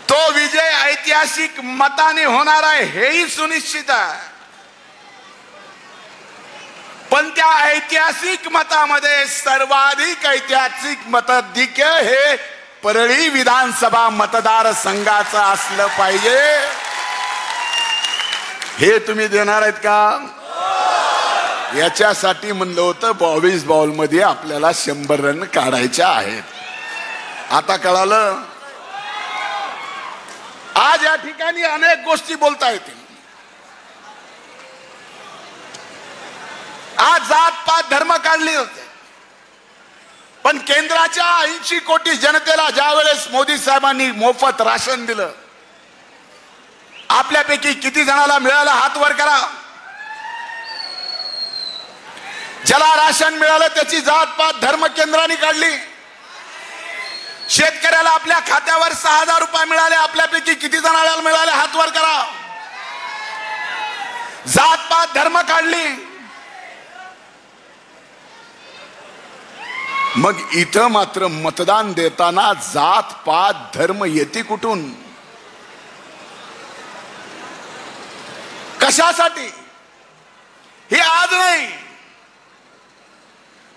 तो विजय ऐतिहासिक मताने होणार आहे हेही सुनिश्चित आहे. पण त्या ऐतिहासिक मतामध्ये सर्वाधिक ऐतिहासिक मताधिक्य हे परळी विधानसभा मतदारसंघाचं असलं पाहिजे. हे तुम्ही देणार आहेत का? याच्यासाठी म्हणलं होतं 22 बॉल मध्ये आपल्याला 100 रन काढायचे आहेत. आता कळालं. आज या ठिकाणी अनेक गोष्टी बोलता येतील. आज जात पात धर्म काढले होते, पण केंद्राच्या 80 कोटी जनतेला ज्या वेळेस मोदी साहेबांनी मोफत राशन दिलं, आपल्यापैकी किती जणाला मिळालं? हात वर करा. ज्याला राशन मिळालं त्याची जात पात धर्म केंद्राने काढली. शेतकऱ्याला आपल्या खात्यावर 6000 रुपये मिळाले, आपल्यापैकी किती जणाला मिळाले? हात वर करा. जात पात धर्म काढली. मग इथं मात्र मतदान देताना जात पात धर्म येते कुठून? कशासाठी? हे आज नाही,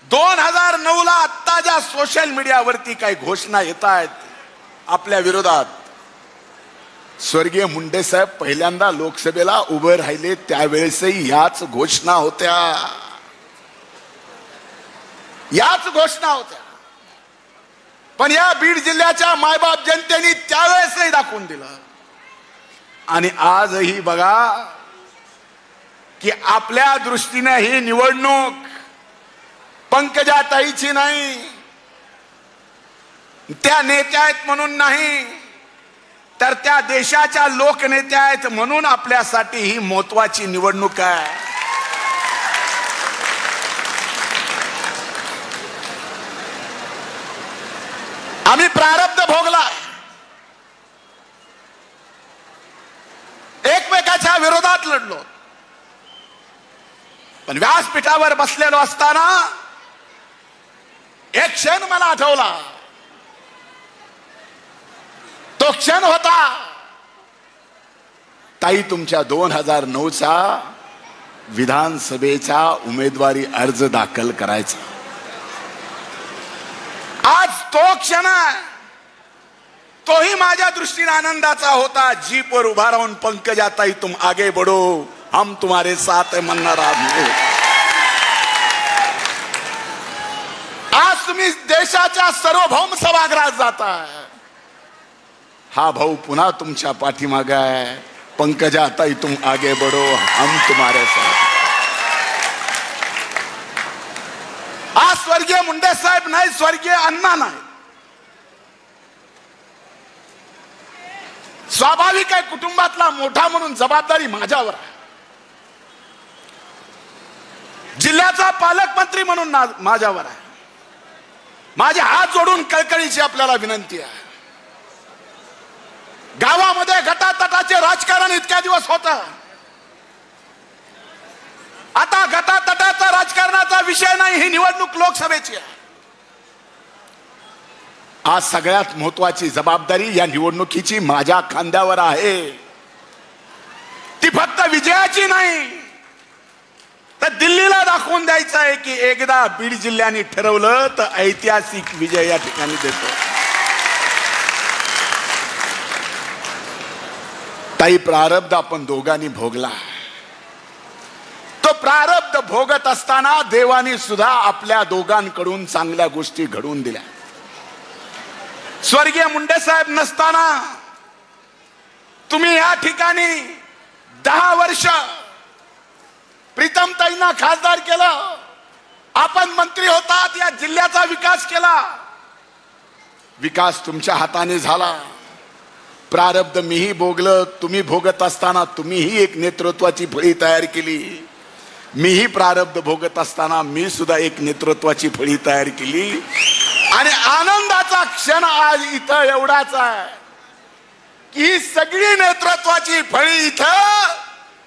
2009 ला आत्ता ज्या सोशल मीडियावरती काही घोषणा येत आहेत आपल्या विरोधात, स्वर्गीय मुंडे साहेब पहिल्यांदा लोकसभेला उभे राहिले त्यावेळेसही याच घोषणा होत्या. याच घोषणा होत्या. पण या बीड जिल्ह्याच्या मायबाप जनतेने त्यावेळेसही दाखवून दिलं. आणि आजही बघा की आपल्या दृष्टीने ही निवडणूक पंकजाताईची नाही, त्या नेत्या आहेत म्हणून नाही, तर त्या देशाच्या लोकनेत्या आहेत म्हणून आपल्यासाठी ही महत्वाची निवडणूक आहे. त्याच्या विरोधात लढलो. पण व्यासपीठावर बसलेलो असताना एक क्षण मला आठवला. तो क्षण होता ताई तुमच्या 2009चा विधानसभेचा उमेदवारी अर्ज दाखल करायचा. आज तो क्षण तोही माझ्या दृष्टीने आनंदाचा होता. जीप वर उभा राहून पंकजाताई तुम आगे बढ़ो हम तुम्हारे साथ म्हणणार आहोत. आज तुम्ही देशाच्या सार्वभौम सभागृहात जाताय. हा भाऊ पुन्हा तुमच्या पाठीमागे आहे. पंकजाताई तुम आगे बढ़ो हम तुम्हारे साथ. आज स्वर्गीय मुंडे साहेब नाही, स्वर्गीय अण्णा नाही. स्वाभाविक आहे, कुटुंबातला मोठा म्हणून जबाबदारी माझ्यावर आहे. जिल्ह्याचा पालकमंत्री म्हणून माझ्यावर आहे. माझे हात जोडून कळकळीची आपल्याला विनंती आहे. गावामध्ये गटातटाचे राजकारण इतक्या दिवस होतं. आता गटातटाचा राजकारणाचा विषय नाही, ही निवडणूक लोकसभेची आहे. आज सगळ्यात महत्वाची जबाबदारी या निवडणुकीची माझ्या खांद्यावर आहे. ती फक्त विजयाची नाही, तर दिल्लीला दाखवून द्यायचं आहे की एकदा बीड जिल्ह्याने ठरवलं तर ऐतिहासिक विजय या ठिकाणी देतो. ताई प्रारब्ध आपण दोघांनी भोगला. तो प्रारब्ध भोगत असताना देवाने सुद्धा आपल्या दोघांकडून चांगल्या गोष्टी घडवून दिल्या. स्वर्गीय मुंडे साहेब नसताना तुम्ही या ठिकाणी 10 वर्ष प्रीतमताईंना खासदार केलं. आपण मंत्री होतात, या जिल्ह्याचा विकास केला. विकास तुमच्या हाताने झाला. प्रारब्ध मीही भोगलं. तुम्ही भोगत असताना तुम्हीही एक नेतृत्वाची फळी तयार केली. मीही प्रारब्ध भोगत असताना मी सुद्धा एक नेतृत्वाची फळी तयार केली. आणि आनंदाचा क्षण आज इथं एवढाच आहे की ही सगळी नेतृत्वाची फळी इथं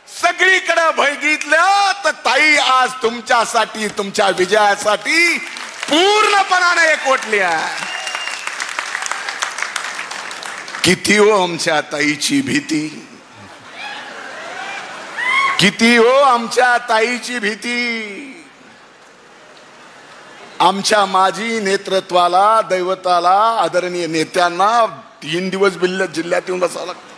सगळीकडे बघितलं तर ताई आज तुमच्यासाठी, तुमच्या विजयासाठी पूर्णपणाने एकवटली आहे. किती हो आमच्या ताईची भीती, किती हो आमच्या ताईची भीती. आमच्या माजी नेतृत्वाला, दैवताला, आदरणीय नेत्यांना 3 दिवस जिल्ह्यात येऊन बसावं लागतं.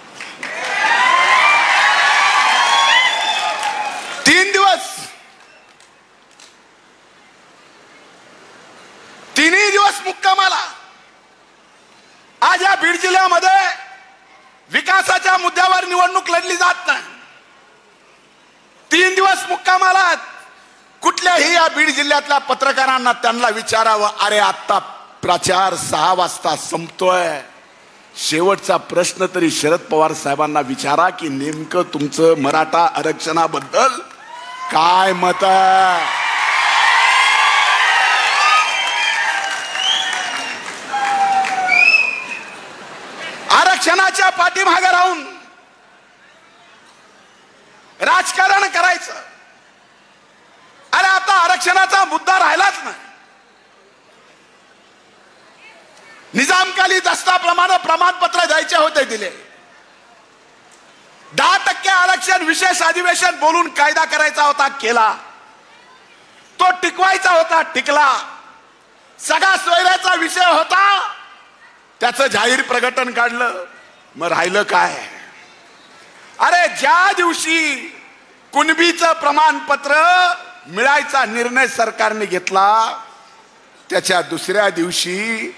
3 दिवस, 3 दिवस मुक्कामाला. आज या बीड जिल्ह्यामध्ये विकासाच्या मुद्द्यावर निवडणूक लढली जात नाही. 3 दिवस मुक्कामाला. कुठल्याही या बीड जिल्ह्यातल्या पत्रकारांना त्यांना विचारावं, अरे आता प्रचार 6 वाजता संपतोय, शेवटचा प्रश्न तरी शरद पवार साहेबांना विचारा की नेमकं तुमचं मराठा आरक्षणाबद्दल काय मत आहे. आरक्षणाच्या पाठीमागे राहून राजकारण करायचं. अरे आता आरक्षणाचा मुद्दा राहिलाच नाही. निजामकाली दस्ताप्रमाणे प्रमाणपत्र द्यायचे होते, दिले. 10% आरक्षण विशेष अधिवेशन बोलून कायदा करायचा होता, केला. तो टिकवायचा होता, टिकला. सगळा सोयऱ्याचा विषय होता, त्याचं जाहीर प्रकटन काढलं. मग राहिलं काय? अरे ज्या दिवशी कुणबीचं प्रमाणपत्र मिळायचा निर्णय सरकारने घेतला, त्याच्या दुसऱ्या दिवशी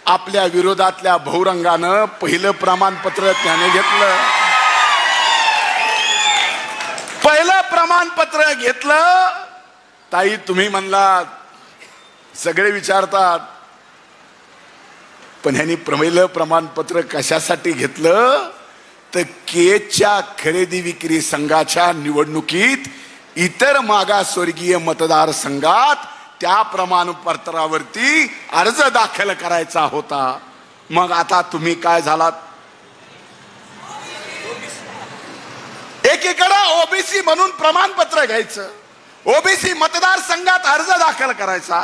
आपल्या विरोधातल्या बहुरंगानं पहिलं प्रमाणपत्र त्याने घेतलं. पहिलं प्रमाणपत्र घेतलं. ताई तुम्ही म्हणला सगळे विचारतात, पण ह्यांनी पहिलं प्रमाणपत्र कशासाठी घेतलं तर केजच्या खरेदी विक्री संघाच्या निवडणुकीत इतर मागासवर्गीय मतदारसंघात त्या प्रमाणपत्रावरती अर्ज दाखल करायचा होता. मग आता तुम्ही काय झालात? एकीकडे ओबीसी म्हणून प्रमाणपत्र घ्यायचं, ओबीसी मतदारसंघात अर्ज दाखल करायचा,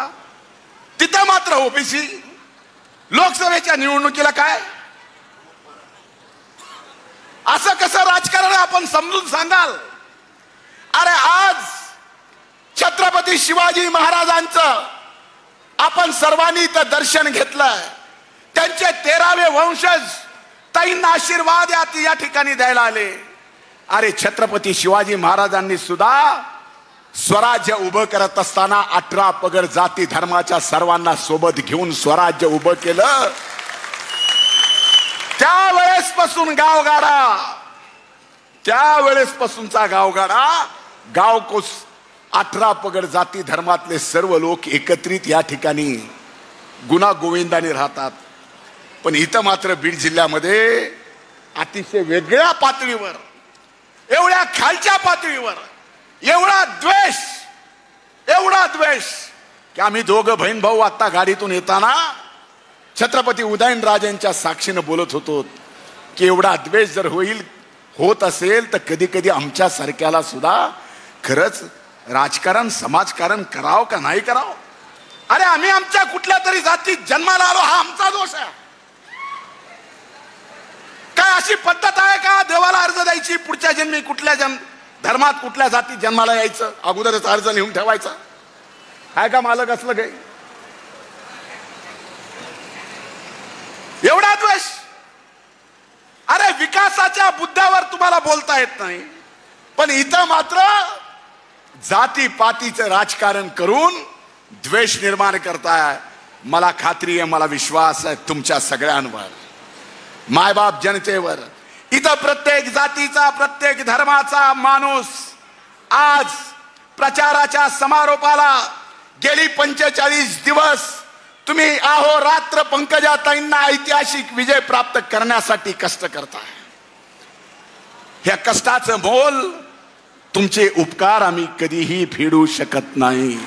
तिथं मात्र ओबीसी लोकसभेच्या निवडणुकीला काय? असं कसं राजकारण आपण समजून सांगाल? अरे आज छत्रपती शिवाजी महाराजांचं आपण सर्वांनी तर दर्शन घेतलंय, त्यांचे 13वे वंशज ताईंना आशीर्वाद या ठिकाणी द्यायला आले. अरे छत्रपती शिवाजी महाराजांनी सुद्धा स्वराज्य उभं करत असताना 18 पगड जाती धर्माच्या सर्वांना सोबत घेऊन स्वराज्य उभं केलं. त्यावेळेसपासून त्यावेळेसपासूनचा गावगाडा गावकोस 18 पगड जाती धर्मातले सर्व लोक एकत्रित या ठिकाणी गुणा गोविंदाने राहतात. पण इथं मात्र बीड जिल्ह्यामध्ये अतिशय वेगळ्या पातळीवर, एवढ्या खालच्या पातळीवर एवढा द्वेष की आम्ही दोघं बहीण भाऊ आता गाडीतून येताना छत्रपती उदयनराजेंच्या साक्षीनं बोलत होतो की एवढा द्वेष जर होत असेल तर कधी कधी आमच्या सारख्याला सुद्धा खरंच राजकारण समाजकारण करावं का नाही करावं? अरे आम्ही आमच्या कुठल्या तरी जातीत जन्माला आलो, हा आमचा दोष आहे. काय अशी पद्धत आहे का देवाला अर्ज द्यायची, पुढच्या जन्मी कुठल्या धर्मात कुठल्या जातीत जन्माला यायचं, अगोदरच अर्ज लिहून ठेवायचा? आहे का मालक असलं काही? एवढा द्वेष? अरे विकासाच्या मुद्द्यावर तुम्हाला बोलता येत नाही, पण इथं मात्र जातीपातीचं राजकारण करून द्वेष निर्माण करताय. मला खात्री आहे, मला विश्वास आहे तुमच्या सगळ्यांवर, मायबाप जनतेवर. इथं प्रत्येक जातीचा, प्रत्येक धर्माचा माणूस आज प्रचाराच्या समारोपाला गेली 45 दिवस तुम्ही अहोरात्र पंकजाताईंना ऐतिहासिक विजय प्राप्त करण्यासाठी कष्ट करताय. ह्या कष्टाचं मोल तुमचे उपकार आम्ही कधीही फेडू शकत नाही.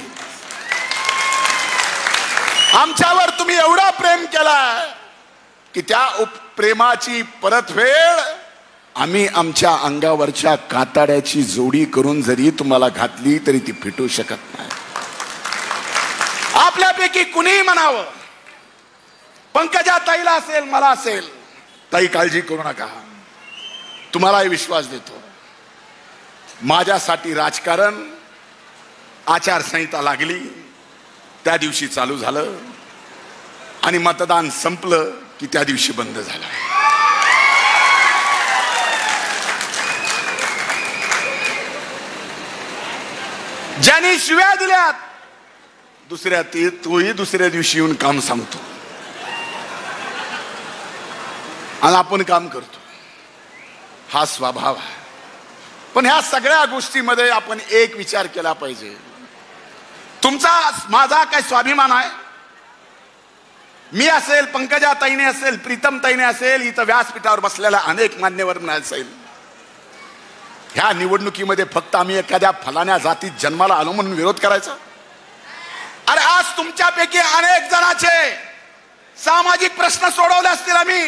आमच्यावर तुम्ही एवढा प्रेम केलाय की त्या प्रेमाची परतफेड आम्ही आमच्या अंगावरच्या कातड्याची जोडी करून जरी तुम्हाला घातली तरी ती फिटू शकत नाही. आपल्यापैकी कुणीही म्हणावं, पंकजा ताईला असेल, मला असेल, ताई काळजी करू नका, तुम्हालाही विश्वास देतो. माझ्यासाठी राजकारण आचारसंहिता लागली त्या दिवशी चालू झालं आणि मतदान संपलं की त्या दिवशी बंद झालं. ज्यांनी शिव्या दिल्यात तोही दुसऱ्या दिवशी येऊन काम सांगतो आणि आपण काम करतो, हा स्वभाव आहे. पण ह्या सगळ्या गोष्टीमध्ये आपण एक विचार केला पाहिजे. तुमचा माझा काय स्वाभिमान आहे? मी असेल, पंकजा ताईने असेल, प्रीतम ताईने असेल, इथं व्यासपीठावर बसलेल्या अनेक मान्यवर असेल, ह्या निवडणुकीमध्ये फक्त आम्ही एखाद्या फलाण्या जातीत जन्माला आलो म्हणून विरोध करायचा? अरे आज तुमच्यापैकी अनेक जणांचे सामाजिक प्रश्न सोडवले असतील, आम्ही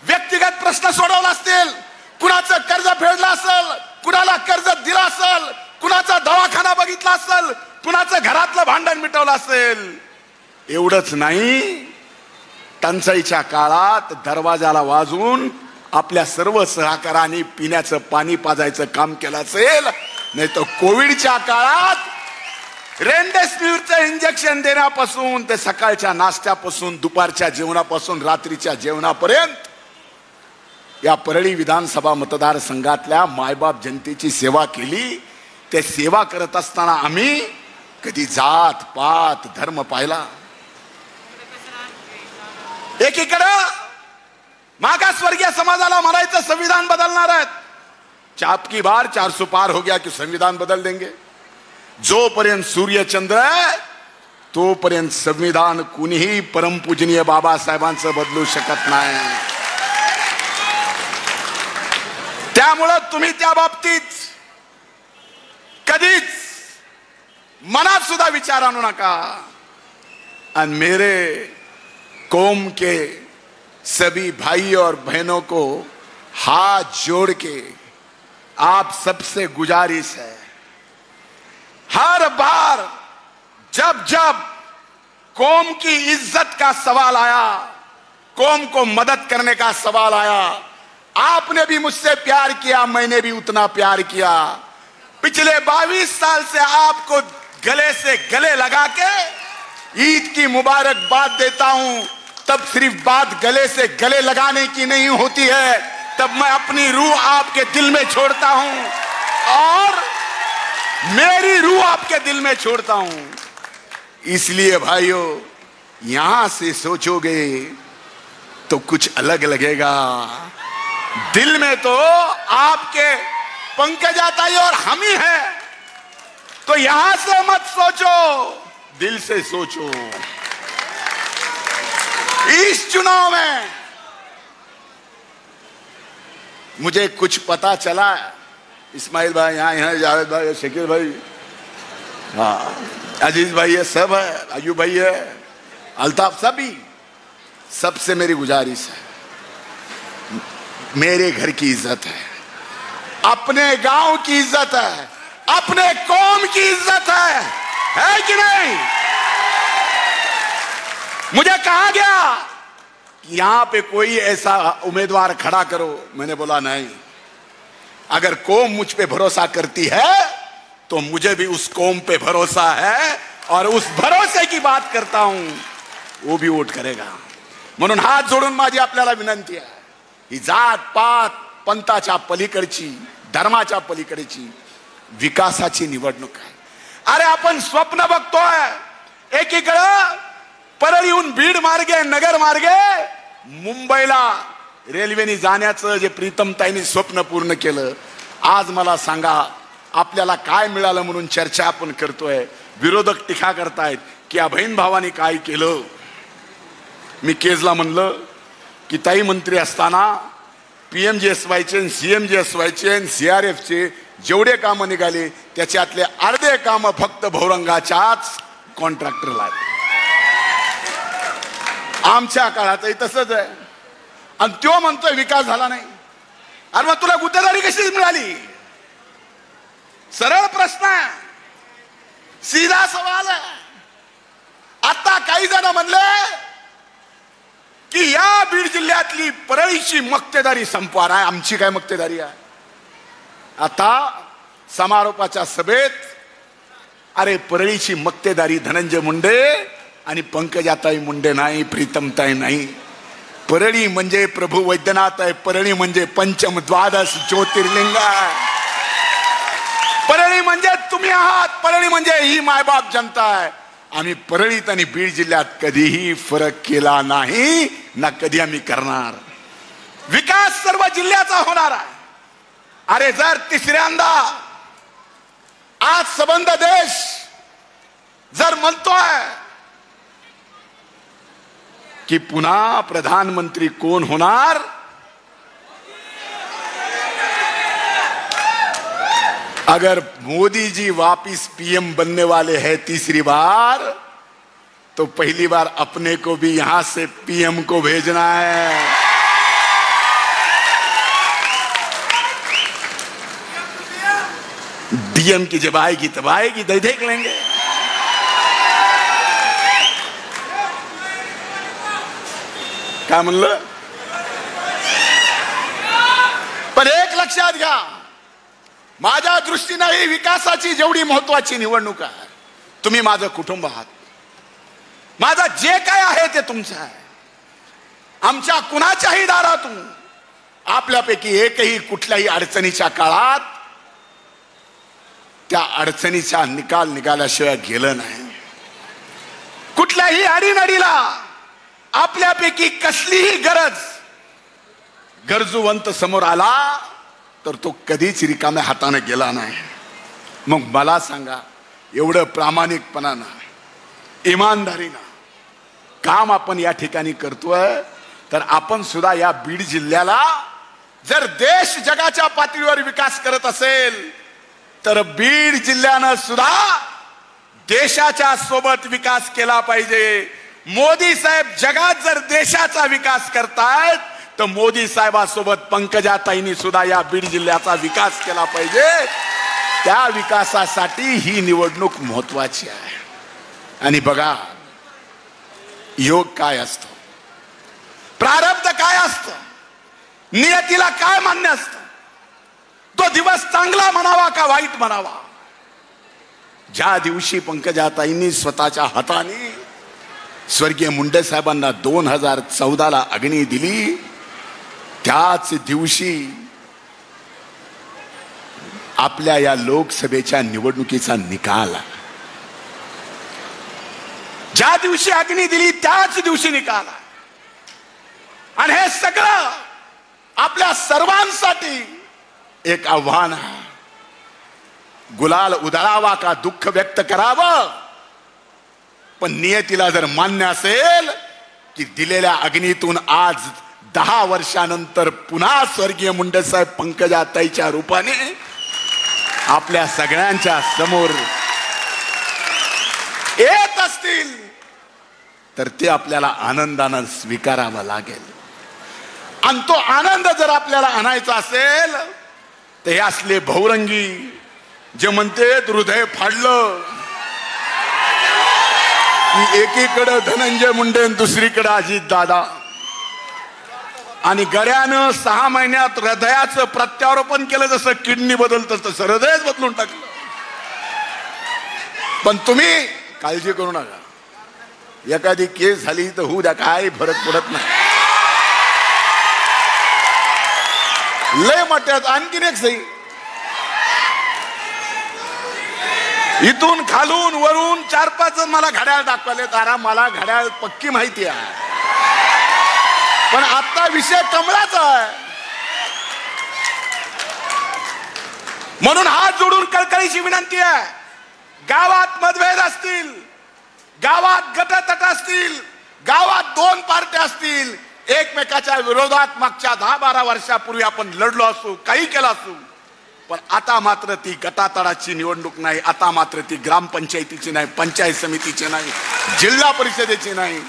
व्यक्तिगत प्रश्न सोडवले असतील, कुणाचं कर्ज फेडलं असेल, कुणाला कर्ज दिलं असेल, कुणाचा दवाखाना बघितला असेल, कुणाचं घरातलं भांडण मिटवलं असेल. एवढंच नाही, टंचाईच्या काळात दरवाजाला वाजून आपल्या सर्व सहकारांनी पिण्याचं पाणी पाजायचं काम केलं असेल, नाही तर कोविडच्या काळात रेमडेसिवीरचं इंजेक्शन देण्यापासून ते सकाळच्या नाश्त्यापासून, दुपारच्या जेवणापासून, रात्रीच्या जेवणापर्यंत या परळी विधानसभा मतदारसंघातल्या मायबाप जनतेची सेवा केली. ते सेवा करत असताना आम्ही कधी जात पात धर्म पाहिला? एकीकडं मागासवर्गीय समाजाला म्हणायचं संविधान बदलणार आहेत, चापकी बार 400 पार हो गया कि संविधान बदल देंगे. जोपर्यंत सूर्यचंद्र आहे तोपर्यंत संविधान कुणीही परमपूजनीय बाबासाहेबांचं बदलू शकत नाही. त्यामुळं तुम्ही त्या बाबतीत कधीच मनात सुद्धा विचार आणू नका. आणि मेरे कौम के सभी भाई और बहनों को हाथ जोड़ के आप सबसे गुजारिश है, हर बार जब जब कौम की इज्जत का सवाल आया, कौम को मदद करने का सवाल आया, आपने भी मुझसे प्यार किया, मैंने भी उतना प्यार किया। पिछले 22 साल से आपको गले से गले लगा के ईद की मुबारकबाद देता हूं। तब सिर्फ बात गले से गले लगाने की नहीं होती है, तब मैं अपनी रूह आपके दिल में छोड़ता हूं और मेरी रूह आपके दिल में छोड़ता हूं। इसलिए भाइयों, यहां से सोचोगे तो कुछ अलग लगेगा, दिल में तो आपके पंकजाताई और हम ही हैं। तो यहां से मत सोचो, दिल से सोचो। इस चुनाव में मुझे कुछ पता चला, इस्माइल भाई यहाँ, जावेद भाई, शकील भाई, हाँ, अजीज भाई है, सब है, अयूब भाई है, अल्ताफ, सभी, सबसे मेरी गुजारिश है, मेरे घर की इज्जत है, अपने गांव की इज्जत है, अपने कौम की इज्जत है कि नहीं? मुझे कहा गया कि यहां पे कोई ऐसा उम्मीदवार खड़ा करो, मैंने बोला नहीं, अगर कौम मुझ पे भरोसा करती है तो मुझे भी उस कौम पे भरोसा है और उस भरोसे की बात करता हूं, वो भी वोट करेगा। म्हणून हात जोडून माझी आपल्याला विनंती आहे, ही जात पात पंथाच्या पलीकडची, धर्माच्या पलीकडची विकासाची निवडणूक आहे। अरे आपण स्वप्न बघतोय, एकीकडे परळीहून बीड मार्गे, नगर मार्गे मुंबईला रेल्वेने जाण्याचं जे प्रीतमताईंनी स्वप्न पूर्ण केलं, आज मला सांगा आपल्याला काय मिळालं म्हणून चर्चा आपण करतोय। विरोधक टीका करतायत की या बहीण भावाने काय केलं। मी केजला म्हणलं की ताई मंत्री असताना PMGSYचे, CMGSYचे, CRFचे जेवढे कामं निघाले त्याच्यातले अर्धे कामं फक्त भौरंगाच्याच कॉन्ट्रॅक्टरला आहेत। आमच्या काळातही तसंच आहे आणि तो म्हणतोय विकास झाला नाही। अरे मग तुला गुत्तेदारी कशी मिळाली? सरळ प्रश्न आहे, सीधा सवाल आहे। आता काही जण म्हणले की या बीड जिल्ह्यातली परळीची मक्तेदारी संपवार आहे। आमची काय मक्तेदारी आहे? आता समारोपाच्या सभेत अरे परळीची मक्तेदारी धनंजय मुंडे आणि पंकजाताई मुंडे नाही, प्रीतमताई नाही। परळी म्हणजे प्रभू वैद्यनाथ आहे, परळी म्हणजे पंचम द्वादश ज्योतिर्लिंग आहे, परळी म्हणजे तुम्ही आहात, परळी म्हणजे ही मायबाप जनता आहे। आम्ही परळीत आणि बीड जिल्ह्यात कधीही फरक केला नाही, ना कधी आम्ही करणार। विकास सर्व जिल्ह्याचा होणार आहे। अरे जर तिसऱ्यांदा आज संबंध देश जर म्हणतोय कि पुन्हा प्रधानमंत्री कोण होणार, अगर मोदी जी वापिस PM बनने वाले हैं तीसरी बार, तो पहली बार अपने को भी यहां से PM को भेजना है। DM की जब आएगी तब आएगी, देख लेंगे। काय म्हणलं? पण एक लक्षात घ्या, माझ्या दृष्टीने ही विकासाची जेवढी महत्वाची निवडणूक आहे, तुम्ही माझं कुटुंब आहात, माझं जे काय आहे ते तुमचं आहे। आमच्या कुणाच्याही दारातून आपल्यापैकी एकही कुठल्याही अडचणीच्या काळात त्या अडचणीचा निकाल निघाल्याशिवाय गेलं नाही। कुठल्याही अडीनडीला आपल्यापैकी कसलीही गरजूवंत समोर आला तर तो कधीच रिकाम्या हाताने गेला नाही। मग मला सांगा, एवढं प्रामाणिकपणानं, इमानदारीनं काम आपण या ठिकाणी करतोय, तर आपण सुद्धा या बीड जिल्ह्याला जर देश जगाच्या पातळीवर विकास करत असेल तर बीड जिल्ह्यानं सुद्धा देशाच्या सोबत विकास केला पाहिजे। मोदी साहेब जगात जर देशाचा विकास करतायत तर मोदी साहेबांसोबत पंकजाताईंनी सुद्धा या बीड जिल्ह्याचा विकास केला पाहिजे. त्या विकासासाठी ही निवडणूक महत्वाची आहे. आणि बघा योग काय असतो, प्रारब्ध काय असतं, नियतीला काय मान्य असतं, तो दिवस चांगला म्हणावा का वाईट म्हणावा. ज्या दिवशी पंकजाताईंनी स्वतःच्या हाताने स्वर्गीय मुंडे साहेबांना 2014ला अग्नी दिली, त्याच दिवशी आपल्या या लोकसभेच्या निवडणुकीचा निकाल, ज्या दिवशी अग्नी दिली त्याच दिवशी निकाल. आणि हे सगळं आपल्या सर्वांसाठी एक आव्हान आहे. गुलाल उधळावा का दुःख व्यक्त करावं, पण नियतीला जर मान्य असेल की दिलेल्या अग्नीतून आज 10 वर्षानंतर पुन्हा स्वर्गीय मुंडे साहेब पंकजाताईच्या रूपाने आपल्या सगळ्यांच्या समोर येत असतील तर ते आपल्याला आनंदानं स्वीकारावा लागेल. आणि तो आनंद जर आपल्याला आणायचा असेल तर हे असले बहुरंगी जे म्हणते हृदय फाडलं की एकीकडे धनंजय मुंडे दुसरीकडे अजित दादा, आणि गड्यानं 6 महिन्यात हृदयाचं प्रत्यारोपण केलं. जसं किडनी बदलतं तसं हृदयच बदलून टाकलं. पण तुम्ही काळजी करू नका, एखादी केस झाली तर होऊ द्या, काय फरक पडत नाही. लय मोठ्यात आणखीन एक सही, इथून खालून वरून 4-5 मला घड्याळ दाखवले. तारा मला घड्याळ पक्की माहिती आहे, पण आता विषय कमळाचा आहे. म्हणून हात जोडून कळकळीची विनंती आहे, गावात मतभेद असतील, गावात गटतट असतील, गावात 2 पार्ट्या असतील, एकमेकाच्या विरोधात मागच्या 10-12 वर्षापूर्वी आपण लढलो असू, काही केलं असू, पण आता मात्र ती गटातडाची निवडणूक नाही. आता मात्र ती ग्रामपंचायतीची नाही, पंचायत समितीची नाही, जिल्हा परिषदेची नाही,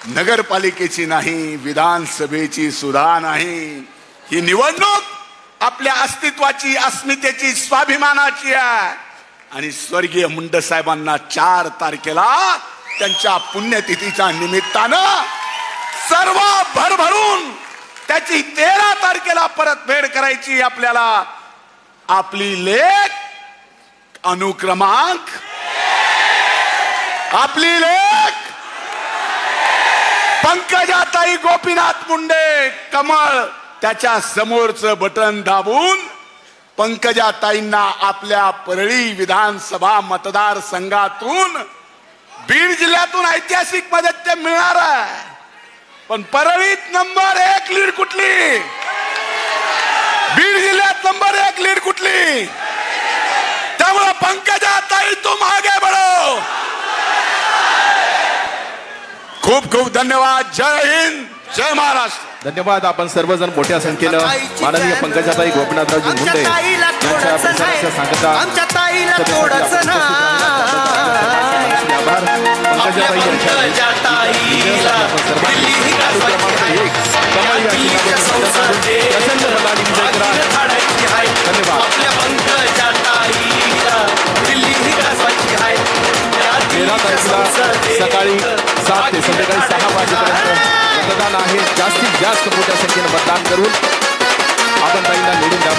नगरपालिकेची नाही, विधानसभेची सुद्धा नाही. ही निवडणूक आपल्या अस्तित्वाची, अस्मितेची, स्वाभिमानाची आहे. आणि स्वर्गीय मुंडे साहेबांना 4 तारखेला त्यांच्या पुण्यतिथीच्या निमित्तानं सर्व भरभरून त्याची 13 तारखेला परतफेड करायची. आपल्याला आपली लेख अनुक्रमांक, आपली लेख पंकजाताई गोपीनाथ मुंडे, कमळ त्याच्या समोरचं बटन दाबून पंकजाताईंना आपल्या परळी विधानसभा मतदारसंघातून बीड जिल्ह्यातून ऐतिहासिक मदत ते मिळणार आहे. पण परळीत नंबर 1 लीड कुठली, बीड जिल्ह्यात नंबर 1 लीड कुठली. त्यामुळे पंकजाताई तुम आगे बढ़ो. खूप खूप धन्यवाद. जय हिंद, जय महाराष्ट्र. धन्यवाद. आपण सर्वजण मोठ्या संख्येनं माननीय पंकजाताई गोपीनाथरावजी मुंडे यांच्या प्रचाराच्या सांगता आभार. पंकजाताई सकाळी 7 ते संध्याकाळी 6 वाजेपर्यंत मतदान आहे. जास्तीत जास्त मोठ्या संख्येनं मतदान करून आपण ताईंना निवडून द्यावं.